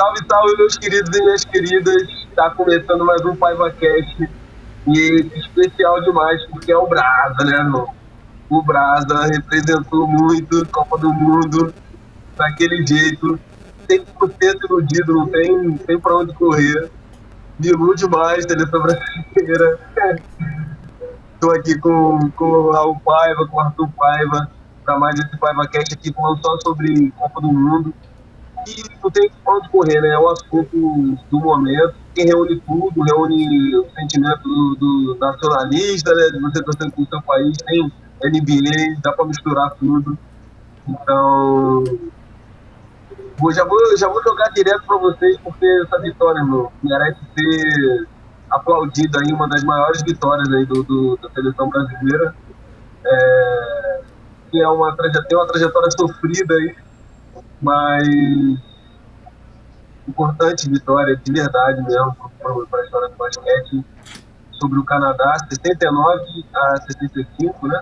Salve, salve, meus queridos e minhas queridas. Está começando mais um PaivaCast. E especial demais, porque é o Brasa, né, irmão? O Brasa representou muito Copa do Mundo daquele jeito. 100% iludido, não tem pra onde correr. Me ilude mais, seleção brasileira. Estou aqui com o Raul Paiva, com o Arthur Paiva, para mais esse PaivaCast aqui falando só sobre Copa do Mundo. E não tem pra onde correr, né? É o assunto do momento, que reúne tudo, reúne o sentimento do nacionalista, né? De você torcer pro seu país, tem NBA, dá pra misturar tudo. Então, já vou jogar direto pra vocês, porque essa vitória, irmão, merece ser aplaudida aí, uma das maiores vitórias aí da seleção brasileira. Que tem uma trajetória sofrida aí, mas importante vitória, de verdade mesmo, para a história do basquete, sobre o Canadá, 69-65, né?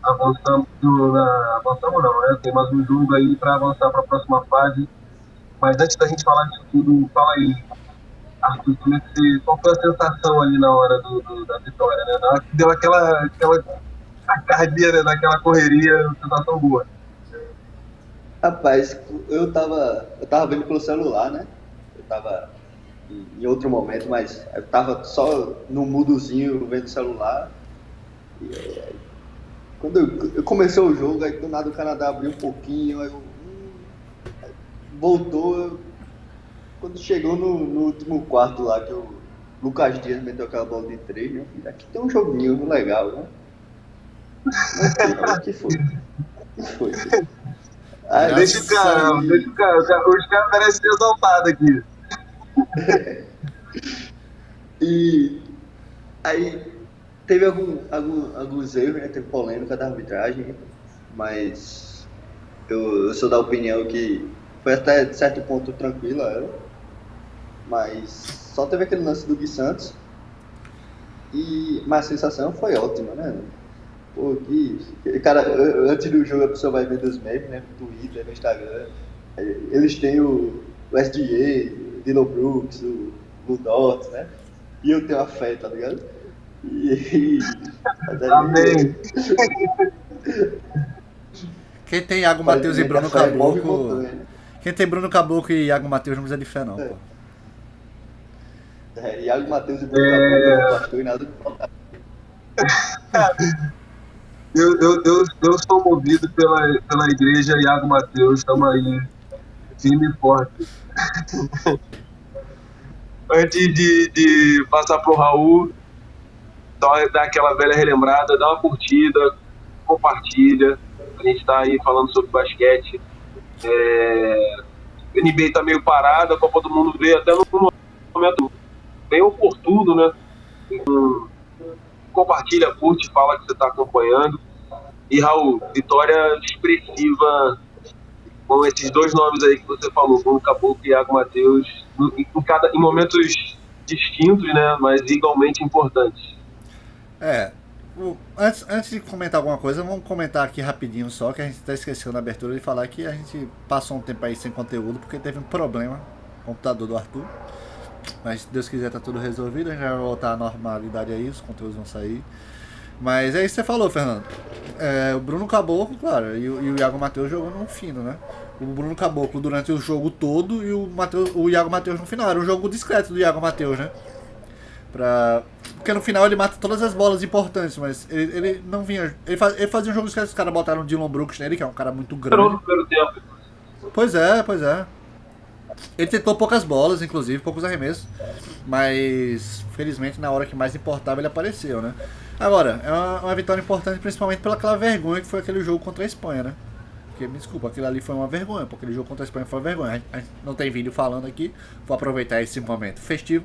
Avançamos não, né? Tem mais um jogo aí para avançar para a próxima fase. Mas antes da gente falar disso tudo, fala aí, Arthur, qual foi a sensação ali na hora da vitória, né? Na hora que deu aquela tacardia, né? Daquela correria, sensação boa. Rapaz, eu tava vendo pelo celular, né? Eu tava em outro momento, mas eu tava só no mudozinho vendo o celular. E quando eu comecei o jogo, aí do nada o Canadá abriu um pouquinho, aí voltou. Quando chegou no último quarto lá, que o Lucas Dias meteu aquela bola de 3, meu filho, aqui tem um joguinho legal, né? O que foi? Deixa o cara. Os caras parecem ser exaltados aqui. E aí teve alguns erros, né? Teve polêmica da arbitragem, mas eu sou da opinião que foi até de certo ponto tranquila, mas só teve aquele lance do Gui Santos, mas a sensação foi ótima, né? Pô, cara, antes do jogo a pessoa vai ver dos memes, né? No Twitter, no Instagram. Eles têm o SGA, o Dylan Brooks, o Blue Dots, né? E eu tenho a fé, tá ligado? Amém. Quem tem Iago Matheus e Bruno Caboclo. Quem tem Bruno Caboclo e Iago Matheus não precisa de fé, não, pô. Iago Matheus e Bruno Caboclo não pastor e nada de falta. Eu sou movido pela igreja Iago Matheus, estamos aí, firme e forte. Antes de passar pro Raul, só dar aquela velha relembrada, dá uma curtida, compartilha. A gente está aí falando sobre basquete. A NBA está meio parada, a Copa do Mundo veio até no momento bem oportuno, né? Compartilha, curte, fala que você está acompanhando. E Raul, vitória expressiva com esses dois nomes aí que você falou, Bruno Caboclo e Iago Matheus, em momentos distintos, né, mas igualmente importantes. Antes de comentar alguma coisa, vamos comentar aqui rapidinho só, que a gente até esqueceu na abertura de falar que a gente passou um tempo aí sem conteúdo, porque teve um problema no computador do Arthur. Mas se Deus quiser tá tudo resolvido, a gente vai voltar à normalidade aí, os conteúdos vão sair. Mas é isso que você falou, Fernando. O Bruno Caboclo, claro, e o Iago Matheus jogou no fino, né? O Bruno Caboclo durante o jogo todo e o Iago Matheus no final. Era um jogo discreto do Iago Matheus, né? Porque no final ele mata todas as bolas importantes, mas ele não vinha. Ele fazia um jogo discreto, os caras botaram o Dylan Brooks nele, que é um cara muito grande. No primeiro tempo. Pois é. Ele tentou poucas bolas, inclusive, poucos arremessos, mas felizmente na hora que mais importava ele apareceu, né? Agora, é uma vitória importante principalmente pelaquela vergonha que foi aquele jogo contra a Espanha, né? Porque, me desculpa, aquilo ali foi uma vergonha, porque aquele jogo contra a Espanha foi uma vergonha. A gente não tem vídeo falando aqui, vou aproveitar esse momento festivo,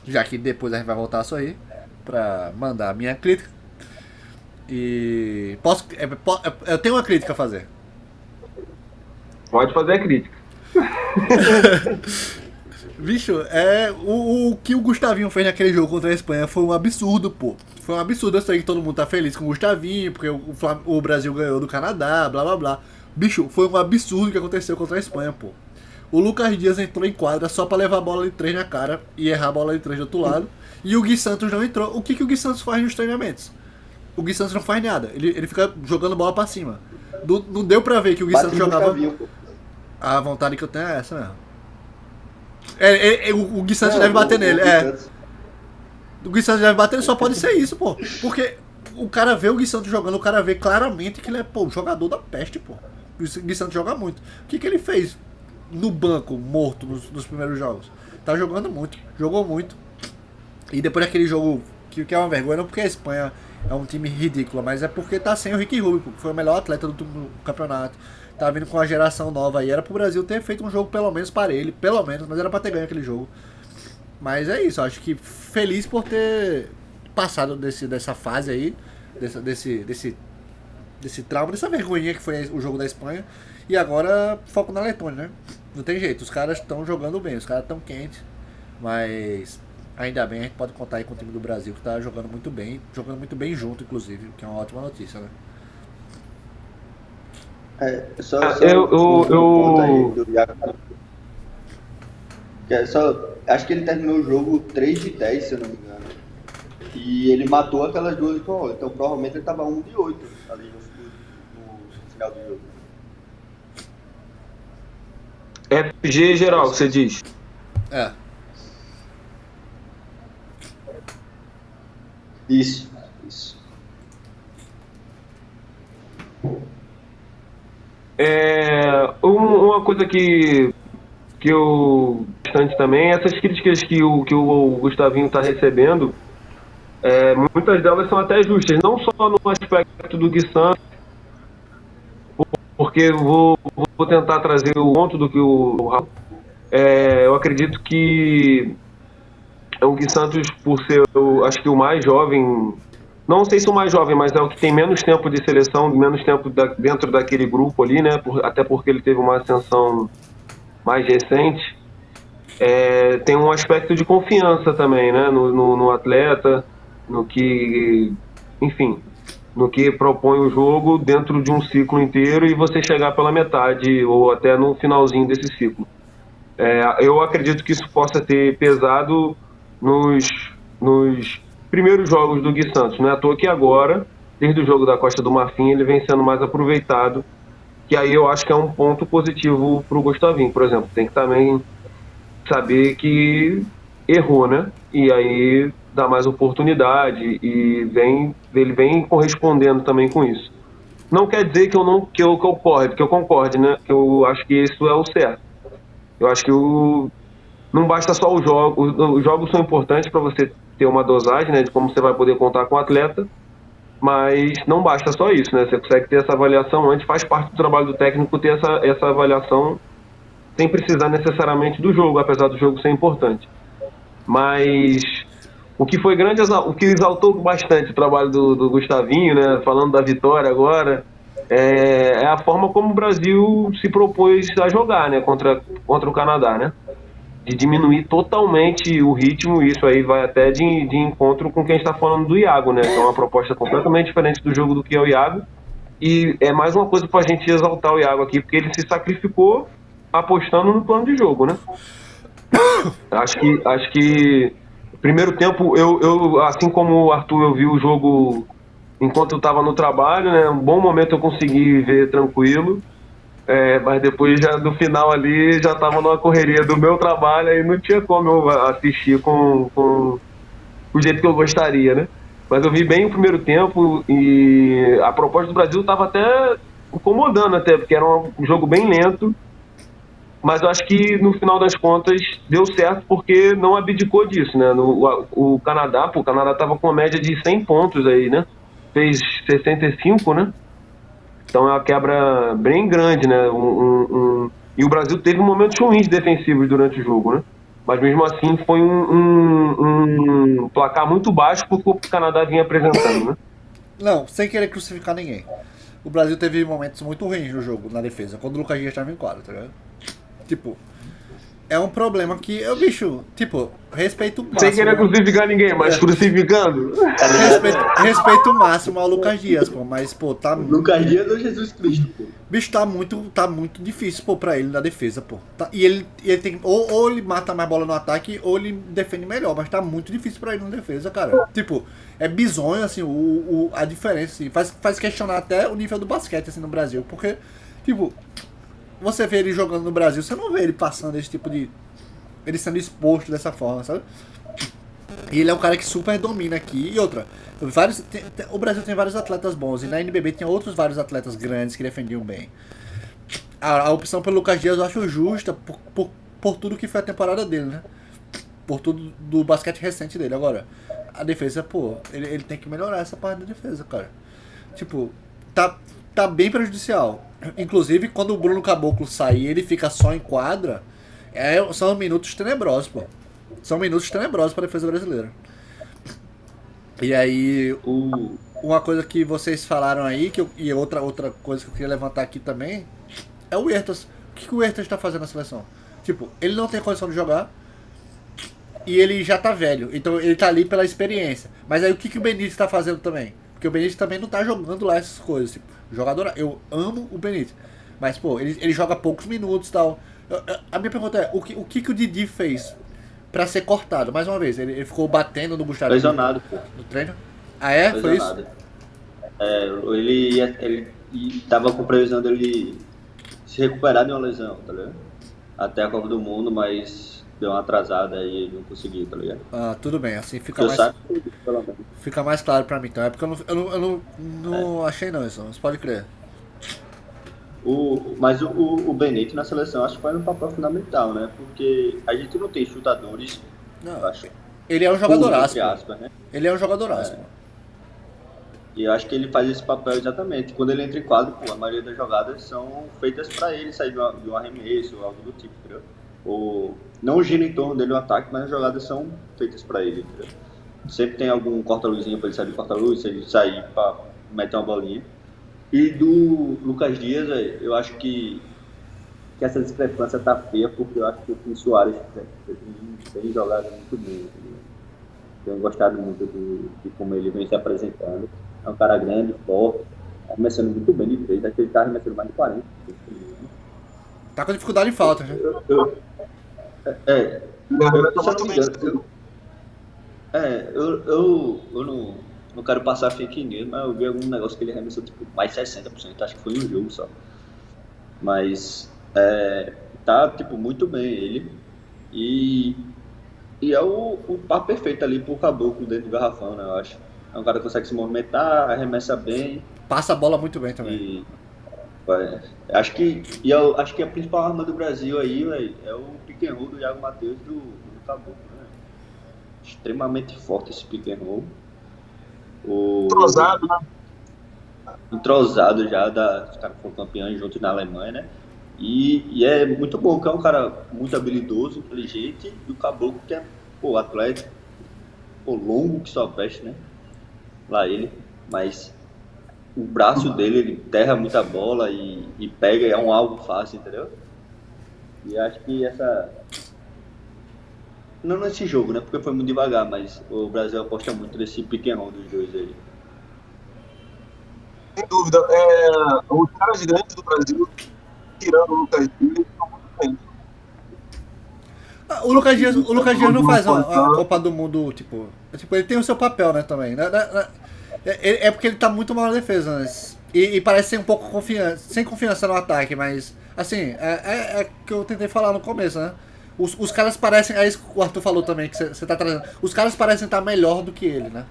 já que depois a gente vai voltar a sorrir, pra mandar a minha crítica. E eu tenho uma crítica a fazer. Pode fazer a crítica. Bicho, o que o Gustavinho fez naquele jogo contra a Espanha foi um absurdo, pô. Foi um absurdo. Eu sei que todo mundo tá feliz com o Gustavinho, porque o Brasil ganhou do Canadá, blá blá blá. Bicho, foi um absurdo que aconteceu contra a Espanha, pô. O Lucas Dias entrou em quadra só pra levar a bola de 3 na cara e errar a bola de 3 do outro lado. E o Gui Santos não entrou. O que o Gui Santos faz nos treinamentos? O Gui Santos não faz nada. Ele fica jogando bola pra cima. Não deu pra ver que o Gui Santos jogava. A vontade que eu tenho é essa mesmo. O Gui Santos deve bater nele. O Gui Santos deve bater, só pode ser isso, pô. Porque o cara vê o Gui Santos jogando, o cara vê claramente que ele é, pô, jogador da peste, pô. O Gui Santos joga muito. O que ele fez no banco, morto, nos primeiros jogos? Tá jogando muito, jogou muito. E depois daquele jogo, que é uma vergonha, não porque a Espanha é um time ridículo, mas é porque tá sem o Ricky Rubio, que foi o melhor atleta do campeonato. Tá vindo com uma geração nova aí. Era pro Brasil ter feito um jogo pelo menos para ele, pelo menos, mas era pra ter ganho aquele jogo. Mas é isso, acho que feliz por ter passado dessa fase aí, desse trauma, dessa vergonhinha que foi o jogo da Espanha. E agora foco na Letônia, né? Não tem jeito, os caras estão jogando bem, os caras estão quentes, mas ainda bem a gente pode contar aí com o time do Brasil que tá jogando muito bem junto, inclusive, que é uma ótima notícia, né? Acho que ele terminou o jogo 3 de 10, se eu não me engano. E ele matou aquelas duas com a então provavelmente ele tava 1 de 8 ali no final do jogo. FG geral, que você diz? É. Isso. Uma coisa que eu bastante também, essas críticas que o Gustavinho está recebendo, muitas delas são até justas, não só no aspecto do Gui Santos, porque vou tentar trazer o ponto do que o Raul. Eu acredito que o Gui Santos, por ser, acho que o mais jovem, não sei se o mais jovem, mas é o que tem menos tempo de seleção, menos tempo dentro daquele grupo ali, né? Até porque ele teve uma ascensão mais recente. Tem um aspecto de confiança também, né? No atleta, no que, enfim, no que propõe o jogo dentro de um ciclo inteiro e você chegar pela metade ou até no finalzinho desse ciclo. Eu acredito que isso possa ter pesado nos primeiros jogos do Gui Santos. Não é à toa que agora, desde o jogo da Costa do Marfim, ele vem sendo mais aproveitado, que aí eu acho que é um ponto positivo para o Gustavinho, por exemplo. Tem que também saber que errou, né? E aí dá mais oportunidade e ele vem correspondendo também com isso. Não quer dizer que eu concorde, né? Que eu acho que isso é o certo. Eu acho que não basta só os jogos são importantes para você ter uma dosagem, né, de como você vai poder contar com o atleta, mas não basta só isso, né? Você consegue ter essa avaliação antes, faz parte do trabalho do técnico ter essa avaliação sem precisar necessariamente do jogo, apesar do jogo ser importante. Mas o que foi grande, o que exaltou bastante o trabalho do Gustavinho, né, falando da vitória agora, é a forma como o Brasil se propôs a jogar, né, contra o Canadá, né? De diminuir totalmente o ritmo, isso aí vai até de encontro com quem está falando do Iago, né? Que é uma proposta completamente diferente do jogo do que é o Iago. E é mais uma coisa para a gente exaltar o Iago aqui, porque ele se sacrificou apostando no plano de jogo, né? Acho que primeiro tempo, eu assim como o Arthur, eu vi o jogo enquanto eu estava no trabalho, né? Um bom momento eu consegui ver tranquilo. Mas depois já no final ali já estava numa correria do meu trabalho e não tinha como eu assistir com o jeito que eu gostaria, né? Mas eu vi bem o primeiro tempo e a proposta do Brasil estava até incomodando até, porque era um jogo bem lento, mas eu acho que no final das contas deu certo porque não abdicou disso, né? O Canadá estava com uma média de 100 pontos aí, né? Fez 65, né? Então é uma quebra bem grande, né? E o Brasil teve momentos ruins defensivos durante o jogo, né? Mas mesmo assim foi um placar muito baixo porque o Canadá vinha apresentando, né? Não, sem querer crucificar ninguém. O Brasil teve momentos muito ruins no jogo, na defesa, quando o Lucas Dias estava em quadra, tá ligado? Tipo, é um problema que eu, bicho, tipo, respeito o máximo. Sem querer crucificar ninguém, mas crucificando. Respeito máximo ao Lucas Dias, pô, mas, pô, tá Lucas Dias ou Jesus Cristo, pô. bicho, tá muito difícil, pô, pra ele na defesa, pô. E ele tem ou ele mata mais bola no ataque, ou ele defende melhor, mas tá muito difícil pra ele na defesa, cara. Tipo, é bizonho, assim, a diferença, assim, faz questionar até o nível do basquete, assim, no Brasil, porque, tipo, você vê ele jogando no Brasil, você não vê ele passando esse tipo de... ele sendo exposto dessa forma, sabe? E ele é um cara que super domina aqui. E outra, o Brasil tem vários atletas bons. E na NBB tinha outros vários atletas grandes que defendiam bem. A opção pelo Lucas Dias eu acho justa por tudo que foi a temporada dele, né? Por tudo do basquete recente dele. Agora, a defesa, pô, ele tem que melhorar essa parte da defesa, cara. Tipo, tá bem prejudicial. Inclusive, quando o Bruno Caboclo sair, ele fica só em quadra. São minutos tenebrosos, pô. São minutos tenebrosos para a defesa brasileira. E aí, uma coisa que vocês falaram aí, e outra coisa que eu queria levantar aqui também, é o Huertas. O que o Huertas tá fazendo na seleção? Tipo, ele não tem condição de jogar, e ele já tá velho, então ele tá ali pela experiência. Mas aí o que o Benítez tá fazendo também? Porque o Benítez também não tá jogando lá essas coisas. Tipo, jogador, eu amo o Benítez, mas, pô, ele joga poucos minutos e tal. A minha pergunta é, o que o Didi fez pra ser cortado? Mais uma vez, ele ficou batendo no Gustavo Lesionado, pô. no treino? Ah, é? Lesionado. Foi isso? Ele tava com previsão dele se recuperar de uma lesão, tá ligado? Até a Copa do Mundo, mas deu uma atrasada e ele não conseguiu, tá ligado? Ah, tudo bem, assim fica Eu mais, sabe, pelo menos. fica mais claro pra mim, então. É porque eu não achei não isso, você pode crer. Mas o Benítez na seleção acho que faz um papel fundamental, né? Porque a gente não tem chutadores, Não, eu acho, ele é um jogadoraço, entre pô. aspas, né? Ele é um jogadoraço, pô. E eu acho que ele faz esse papel exatamente. Quando ele entra em quadro, pô, a maioria das jogadas são feitas para ele sair de um arremesso ou algo do tipo, entendeu? Ou não gira em torno dele o ataque, mas as jogadas são feitas para ele, entendeu? Sempre tem algum corta-luzinho para ele sair de corta-luz, se ele sair para meter uma bolinha. E do Lucas Dias, eu acho que essa discrepância tá feia, porque eu acho que o Soares tem jogado muito bem, entendeu? Tenho gostado muito de como ele vem se apresentando. É um cara grande, forte, arremessando muito bem de três. Acho que ele tá arremessando mais de 40. Tá com dificuldade em falta, né? Eu não quero passar fake news, mas eu vi algum negócio que ele arremessou tipo, mais 60%. Acho que foi um jogo só. Mas tá tipo, muito bem ele. E é o par perfeito ali pro Caboclo dentro do garrafão, né? Eu acho. É um cara que consegue se movimentar, arremessa bem. Passa a bola muito bem também. Acho que a principal arma do Brasil aí, véio, é o pick and roll do Iago Matheus do Caboclo, né? Extremamente forte esse pick and roll. Entrosado, né? Entrosado já, os caras foram campeões juntos na Alemanha, né? E é muito bom, que é um cara muito habilidoso, inteligente, e o Caboclo que é, pô, atlético, pô, longo que só peste, né? Lá ele, mas o braço dele, ele terra muita bola e pega, é um alvo fácil, entendeu? E acho que não nesse jogo, né? Porque foi muito devagar, mas o Brasil aposta muito nesse pick and roll dos dois aí. Sem dúvida. Os caras grandes do Brasil, tirando o Lucas Dias, estão muito bem. O Lucas Dias não faz uma Copa do Mundo, tipo, ele tem o seu papel, né, também. É porque ele tá muito mal na defesa, né? E parece ser um pouco sem confiança no ataque, mas, assim, é que eu tentei falar no começo, né? Os caras parecem, é isso que o Arthur falou também, que você tá trazendo. Os caras parecem estar melhor do que ele, né?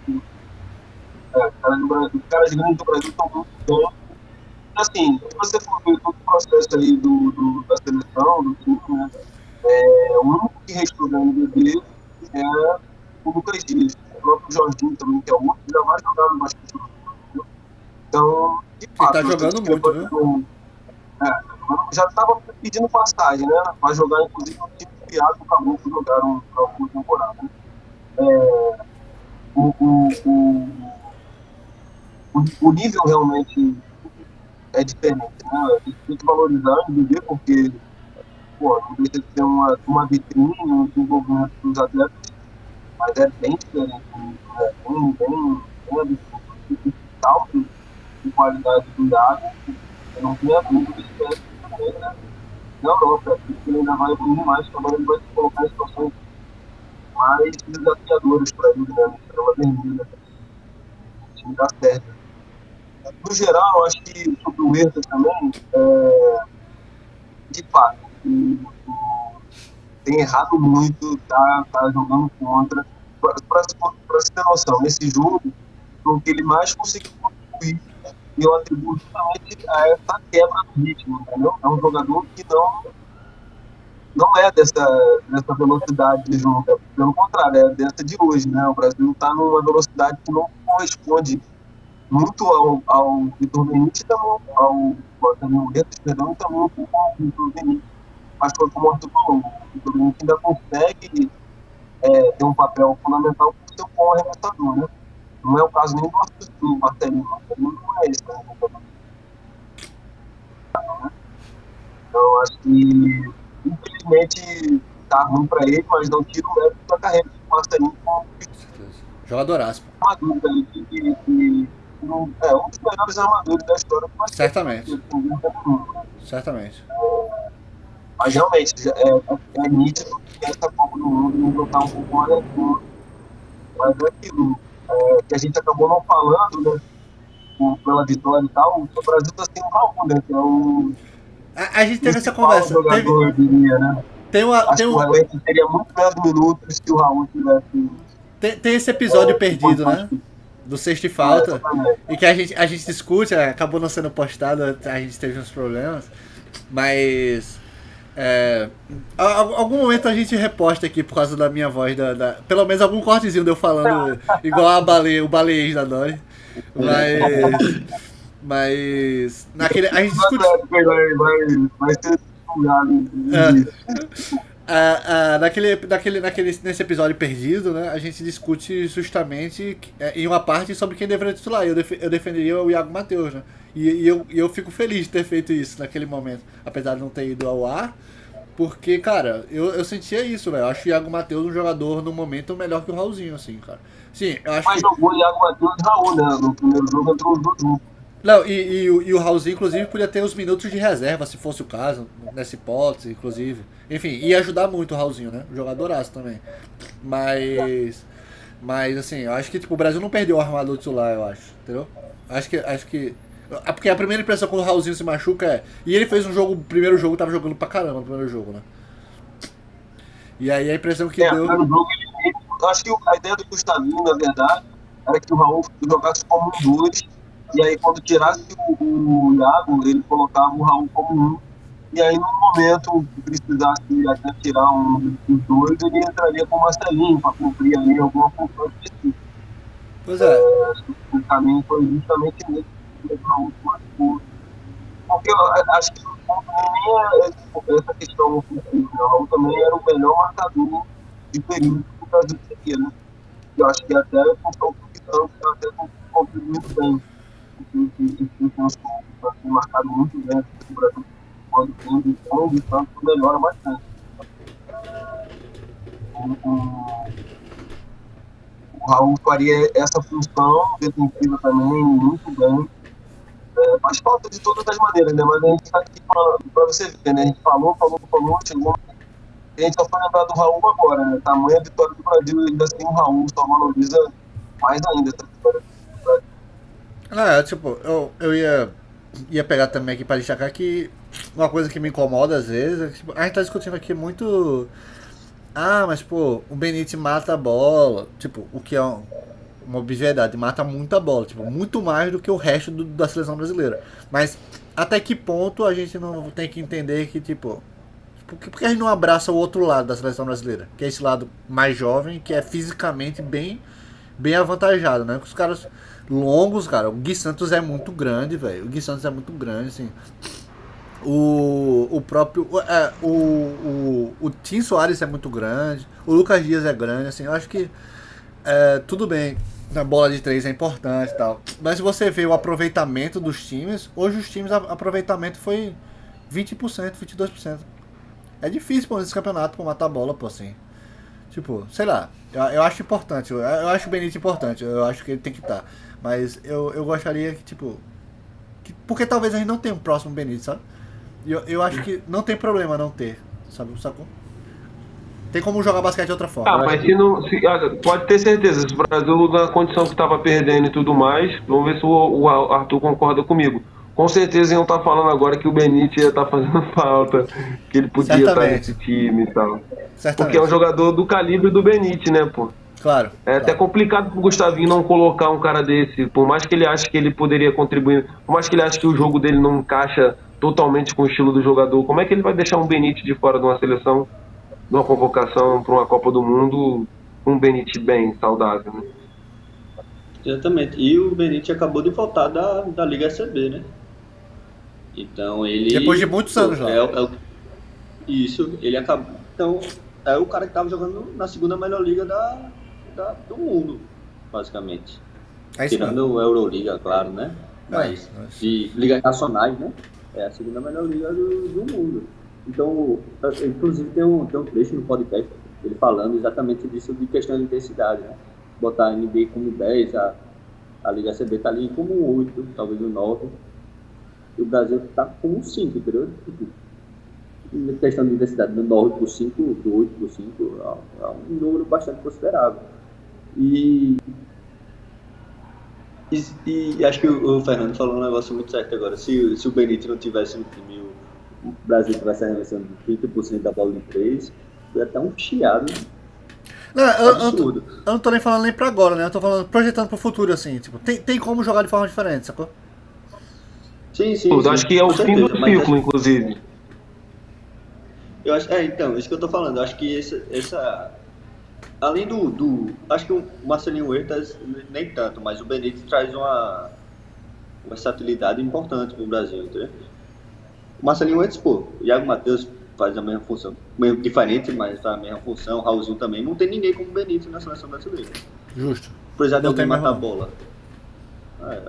Os caras grandes do Brasil estão muito bem. Assim, se você for ver todo o processo aí da seleção, do time, né? O único que restou da NBB é o Lucas Dias. O próprio Jorginho também, que é outro, já vai jogar no basquete. Então, de fato, ele tá jogando muito, viu? Já estava pedindo passagem, né? Para jogar, inclusive, um time criado que acabou de jogar na última temporada. O nível realmente é diferente, né? A gente tem que valorizar e viver, porque pô, não deixa de ser uma vitrine, um desenvolvimento dos atletas, mas é bem diferente, né? Bem absurdo. Salto de qualidade do Iago, eu não tenho dúvida que é também, né? Na Europa, porque ele ainda vai evoluir mais, agora ele vai se colocar em situações mais desafiadoras para ele, né? Estrela vermelha, o time dá certo. No geral, eu acho que sobre o Hertha também, de fato, tem errado muito, tá jogando contra. Para você ter noção, nesse jogo, o que ele mais conseguiu contribuir, e eu atribuo justamente a essa quebra do ritmo, entendeu? É um jogador que não é dessa velocidade de jogo, pelo contrário, é dessa de hoje, né? O Brasil está numa velocidade que não corresponde muito ao Vitor Benítez, ao Hertha, perdão, e também um pouco ao Vitor Benítez, mas foi como o Arthur falou, o Vitor Benítez ainda consegue ter um papel fundamental por ser um bom arremessador, né? Não é o caso nem do Arthur, do Marcelinho, não é esse, né? Então, acho que, infelizmente, tá ruim para ele, mas não tira o mérito da carreira do Marcelinho com Jogadoraço. uma dúvida aí um dos melhores armadores da história. Certamente. Certamente. Mas realmente, é nítido que essa Copa do Mundo não está um pouco mais altura. Mas é aquilo que a gente acabou não falando, né? Pela vitória e tal, o Brasil está sem o Raul, né? Que é o. A gente teve essa conversa. Jogador, eu diria, né? Acho que o Raul teria muito mais minutos se o Raul tivesse. Tem esse episódio perdido, né? Do sexto e falta. E que a gente discute, acabou não sendo postado, a gente teve uns problemas. Mas. Algum momento a gente reposta aqui por causa da minha voz, pelo menos algum cortezinho de eu falando igual o baleiês da Dori. Mas naquele. A gente discute. Vai ser nesse episódio perdido, né, a gente discute justamente em uma parte sobre quem deveria titular. Eu defenderia o Iago Matheus, né? E eu fico feliz de ter feito isso naquele momento, apesar de não ter ido ao ar, porque, cara, eu sentia isso, velho. Eu acho o Iago Matheus um jogador no momento melhor que o Raulzinho, assim, cara. Sim, eu acho mas jogou o Iago Matheus e Raul, né? No primeiro jogo entrou os dois juntos. Não, e o Raulzinho, inclusive, podia ter os minutos de reserva, se fosse o caso, nessa hipótese, inclusive. Enfim, ia ajudar muito o Raulzinho, né? Jogadoraço também. Mas assim, eu acho que tipo, o Brasil não perdeu o armador titular, eu acho, entendeu? Acho que porque a primeira impressão quando o Raulzinho se machuca e ele fez o primeiro jogo, tava jogando pra caramba no primeiro jogo, né? E aí a impressão que deu. Eu acho que a ideia do Gustavinho, na verdade, era que o Raul jogasse como um 2, e aí quando tirasse o Iago, ele colocava o Raul como 1, e aí no momento que precisasse até tirar um dos dois, ele entraria com o Marcelinho para cumprir ali alguma função específica. Pois é. O caminho foi justamente nesse. Porque eu acho que nem essa questão ofensiva. O Raul também era o melhor marcador de período que o Brasil teria, né? Eu acho que até a função que está até contribuindo bem. Tem marcado muito bem o Brasil quando tem visão, de tanto melhora bastante. O Raul faria essa função defensiva também muito bem. Faz falta de todas as maneiras, né? Mas a gente está aqui para você ver, né? A gente falou, chegou. A gente só foi lembrar do Raul agora, né? Tamanha vitória do Brasil, ainda assim o Raul só valoriza mais ainda essa vitória do Brasil. Tipo, eu ia pegar também aqui para destacar que uma coisa que me incomoda às vezes é que tipo, a gente tá discutindo aqui muito. Mas pô, o Benítez mata a bola. Tipo, o que é uma obviedade, mata muita bola, tipo, muito mais do que o resto da seleção brasileira. Mas até que ponto a gente não tem que entender que, tipo, por que a gente não abraça o outro lado da seleção brasileira? Que é esse lado mais jovem, que é fisicamente bem avantajado, né? Os caras longos, cara. O Gui Santos é muito grande, velho. O Gui Santos é muito grande, assim. O próprio o Tim Soares é muito grande. O Lucas Dias é grande, assim. Eu acho que tudo bem, na bola de 3 é importante e tal. Mas se você vê o aproveitamento dos times, hoje os times, aproveitamento foi 20%, 22%. É difícil, pô, nesse campeonato, pô, matar a bola, pô, assim. Tipo, sei lá, eu acho importante, eu acho o Benítez importante, eu acho que ele tem que estar. Mas eu gostaria que, tipo. Porque talvez a gente não tenha um próximo Benítez, sabe? E eu acho que não tem problema não ter, sabe? Sacou? Tem como jogar basquete de outra forma. Mas se não. Pode ter certeza, se o Brasil, na condição que estava perdendo e tudo mais, vamos ver se o Arthur concorda comigo. Com certeza iam estar falando agora que o Benítez ia estar fazendo falta, que ele podia estar nesse time e tal. Porque é um jogador do calibre do Benítez, né, pô? Claro. É até complicado pro Gustavinho não colocar um cara desse, por mais que ele ache que ele poderia contribuir, por mais que ele ache que o jogo dele não encaixa totalmente com o estilo do jogador, como é que ele vai deixar um Benítez de fora de uma seleção, de uma convocação para uma Copa do Mundo, com um Benítez bem saudável, né? Exatamente. E o Benítez acabou de voltar da Liga CB, né? Então ele... Depois de muitos anos lá. Isso, ele acabou... Então, é o cara que estava jogando na segunda melhor liga do mundo, basicamente. Tirando a Euroliga, claro, né? Mas de ligas nacionais, né? É a segunda melhor liga do mundo. Então, inclusive tem um trecho no podcast, ele falando exatamente disso, de questão de intensidade, né? Botar a NBA como 10, a Liga CB está ali como 8, talvez um 9. E o Brasil está como 5, entendeu? Em questão de intensidade, do 9 por 5, do 8 por 5, é um número bastante considerável. E acho que o Fernando falou um negócio muito certo agora. Se o Benítez não tivesse no time, o Brasil tivesse arremessando 30% da bola de 3, foi até um chiado. Não, eu não tô nem falando nem pra agora, né? Eu tô falando, projetando pro futuro, assim. Tipo, tem como jogar de forma diferente, sacou? Sim. Eu acho que é o fim do ciclo, inclusive. Eu acho, então, isso que eu tô falando. Eu acho que essa além acho que o Marcelinho Huertas nem tanto, mas o Benítez traz uma versatilidade importante pro Brasil, entendeu? O Marcelinho Huertas, pô, o Iago Matheus faz a mesma função, meio diferente, mas faz a mesma função, o Raulzinho também. Não tem ninguém como o Benítez na seleção brasileira. Justo. Precisar de alguém matar a bola.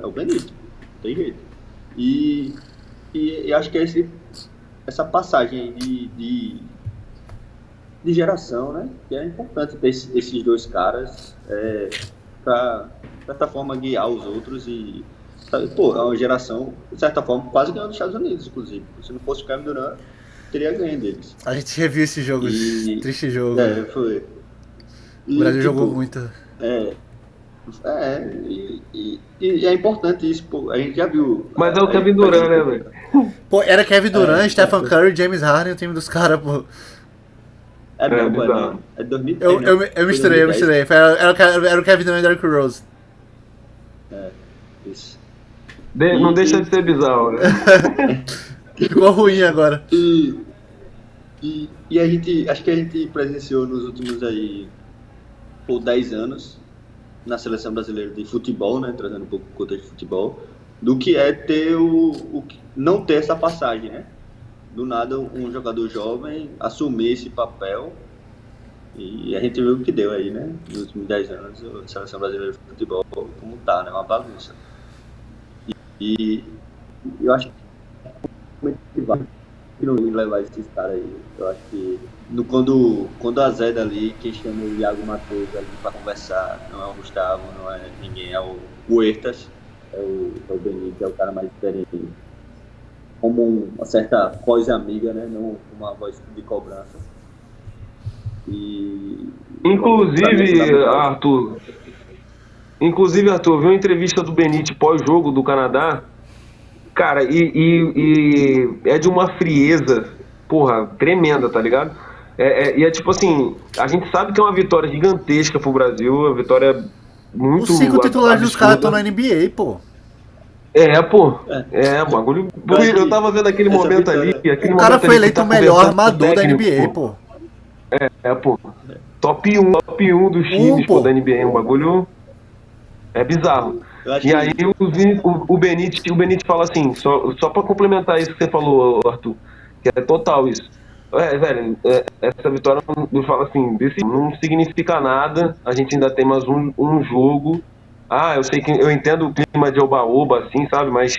É o Benítez, não tem jeito. E acho que é essa passagem de geração, né? Que é importante ter esses dois caras para, de certa forma, guiar os outros e... Pô, é uma geração, de certa forma, quase ganhando dos Estados Unidos, inclusive. Se não fosse o Kevin Durant, teria ganho deles. A gente reviu esse jogo, triste jogo. Foi. O Brasil jogou muito. E é importante isso, pô. A gente já viu. Mas é o Kevin Durant, né, velho? Pô, era Kevin Durant, Stephen Curry, James Harden, o time dos caras, pô. É 2010, eu misturei. Era o Kevin Durant e o Derrick Rose. Isso. Não deixa de ser bizarro, né? Ficou ruim agora. E a gente, acho que a gente presenciou nos últimos 10 anos na seleção brasileira de futebol, né, trazendo um pouco o contexto de futebol, do que é ter não ter essa passagem, né? Do nada um jogador jovem assumir esse papel, e a gente viu o que deu aí, né? Nos últimos 10 anos, a seleção brasileira de futebol como tá, né? Uma bagunça. E eu acho que vai não levar esses caras aí. Eu acho que quando a Zé ali, quem chama o Iago Matheus ali pra conversar, não é o Gustavo, não é ninguém, é o Huertas, é o Benítez, é o cara mais experiente, como uma certa voz amiga, né? Não uma voz de cobrança. Inclusive, Arthur, viu a entrevista do Benítez pós-jogo do Canadá? Cara, e é de uma frieza, porra, tremenda, tá ligado? E é tipo assim, a gente sabe que é uma vitória gigantesca pro Brasil, uma vitória muito... Os 5 titulares dos caras estão na NBA, pô. Bagulho... Eu tava vendo aquele momento ali... O cara foi eleito o melhor armador da NBA, pô. Pô. Top 1 dos times da NBA, um bagulho... É bizarro. E aí o Benítez fala assim, só pra complementar isso que você falou, Arthur, que é total isso. Velho, essa vitória, eu falo assim, não significa nada, a gente ainda tem mais um jogo. Eu sei que eu entendo o clima de oba-oba, assim, sabe, mas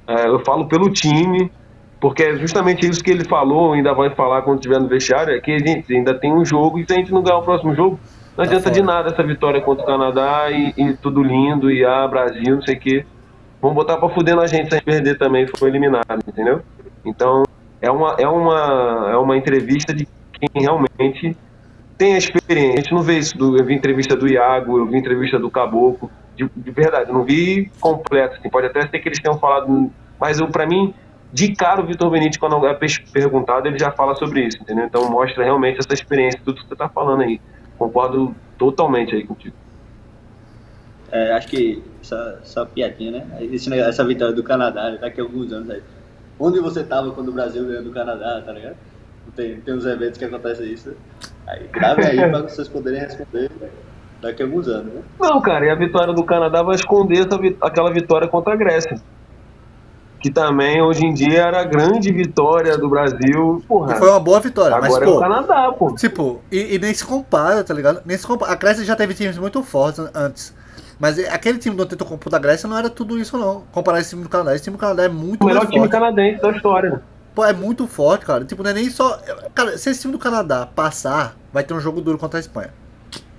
eu falo pelo time, Porque é justamente isso que ele falou, ainda vai falar quando estiver no vestiário, é que a gente ainda tem um jogo e se a gente não ganhar o próximo jogo, não Tá adianta de fora. nada essa vitória contra o Canadá e tudo lindo, e Brasil, não sei o quê. Vão botar pra fuder na gente se a gente perder também, foi eliminado, entendeu? Então, é uma entrevista de quem realmente tem a experiência. A gente não vê isso. Eu vi entrevista do Iago, eu vi entrevista do Caboclo. De verdade, eu não vi completo. Assim, pode até ser que eles tenham falado. Mas pra mim, de cara, o Vitor Benite, quando é perguntado, ele já fala sobre isso, entendeu? Então mostra realmente essa experiência, tudo que você tá falando aí. Concordo totalmente aí contigo. Acho que essa piadinha, né? Essa vitória do Canadá, daqui a alguns anos aí. Onde você tava quando o Brasil ganhou do Canadá, tá ligado? Tem uns eventos que acontecem isso. Aí grave aí pra vocês poderem responder daqui a alguns anos, né? Não, cara, e a vitória do Canadá vai esconder aquela vitória contra a Grécia. Que também, hoje em dia, era a grande vitória do Brasil. Porra, E foi uma boa vitória, mas, agora pô, é o Canadá, pô. tipo, e nem se compara, tá ligado? Nem se compara. A Grécia já teve times muito fortes antes. Mas aquele time do Antetokounmpo da Grécia não era tudo isso, não. Comparar esse time do Canadá. Esse time do Canadá é muito O melhor mais time forte. canadense da história, né? Pô, é muito forte, cara. Tipo, não é nem só... Cara, se esse time do Canadá passar, vai ter um jogo duro contra a Espanha.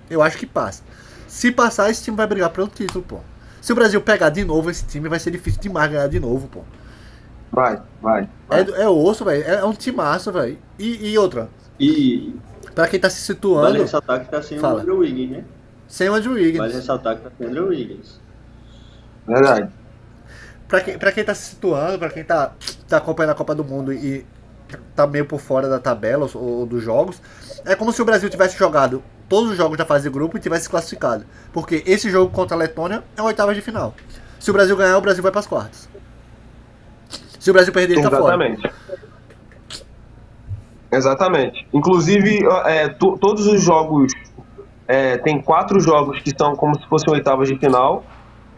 Eu acho que passa. Se passar, esse time vai brigar pelo título, pô. Se o Brasil pegar de novo esse time, vai ser difícil demais ganhar de novo, pô. Vai. É osso, velho. É um timaço, velho. E outra, E pra quem tá se vale situando, ressaltar que tá sem o Fala. Andrew Wiggins, né? sem o Andrew Wiggins. Vale ressaltar que tá sem o Andrew Wiggins. Verdade. Pra quem tá se situando, pra quem tá acompanhando a Copa do Mundo e tá meio por fora da tabela ou dos jogos, é como se o Brasil tivesse jogado todos os jogos da fase de grupo e tivesse classificado. Porque esse jogo contra a Letônia é uma oitava de final. Se o Brasil ganhar, o Brasil vai pras quartas. Se o Brasil perder, ele tá fora. Exatamente. Inclusive, todos os jogos... tem 4 jogos que são como se fossem oitavas de final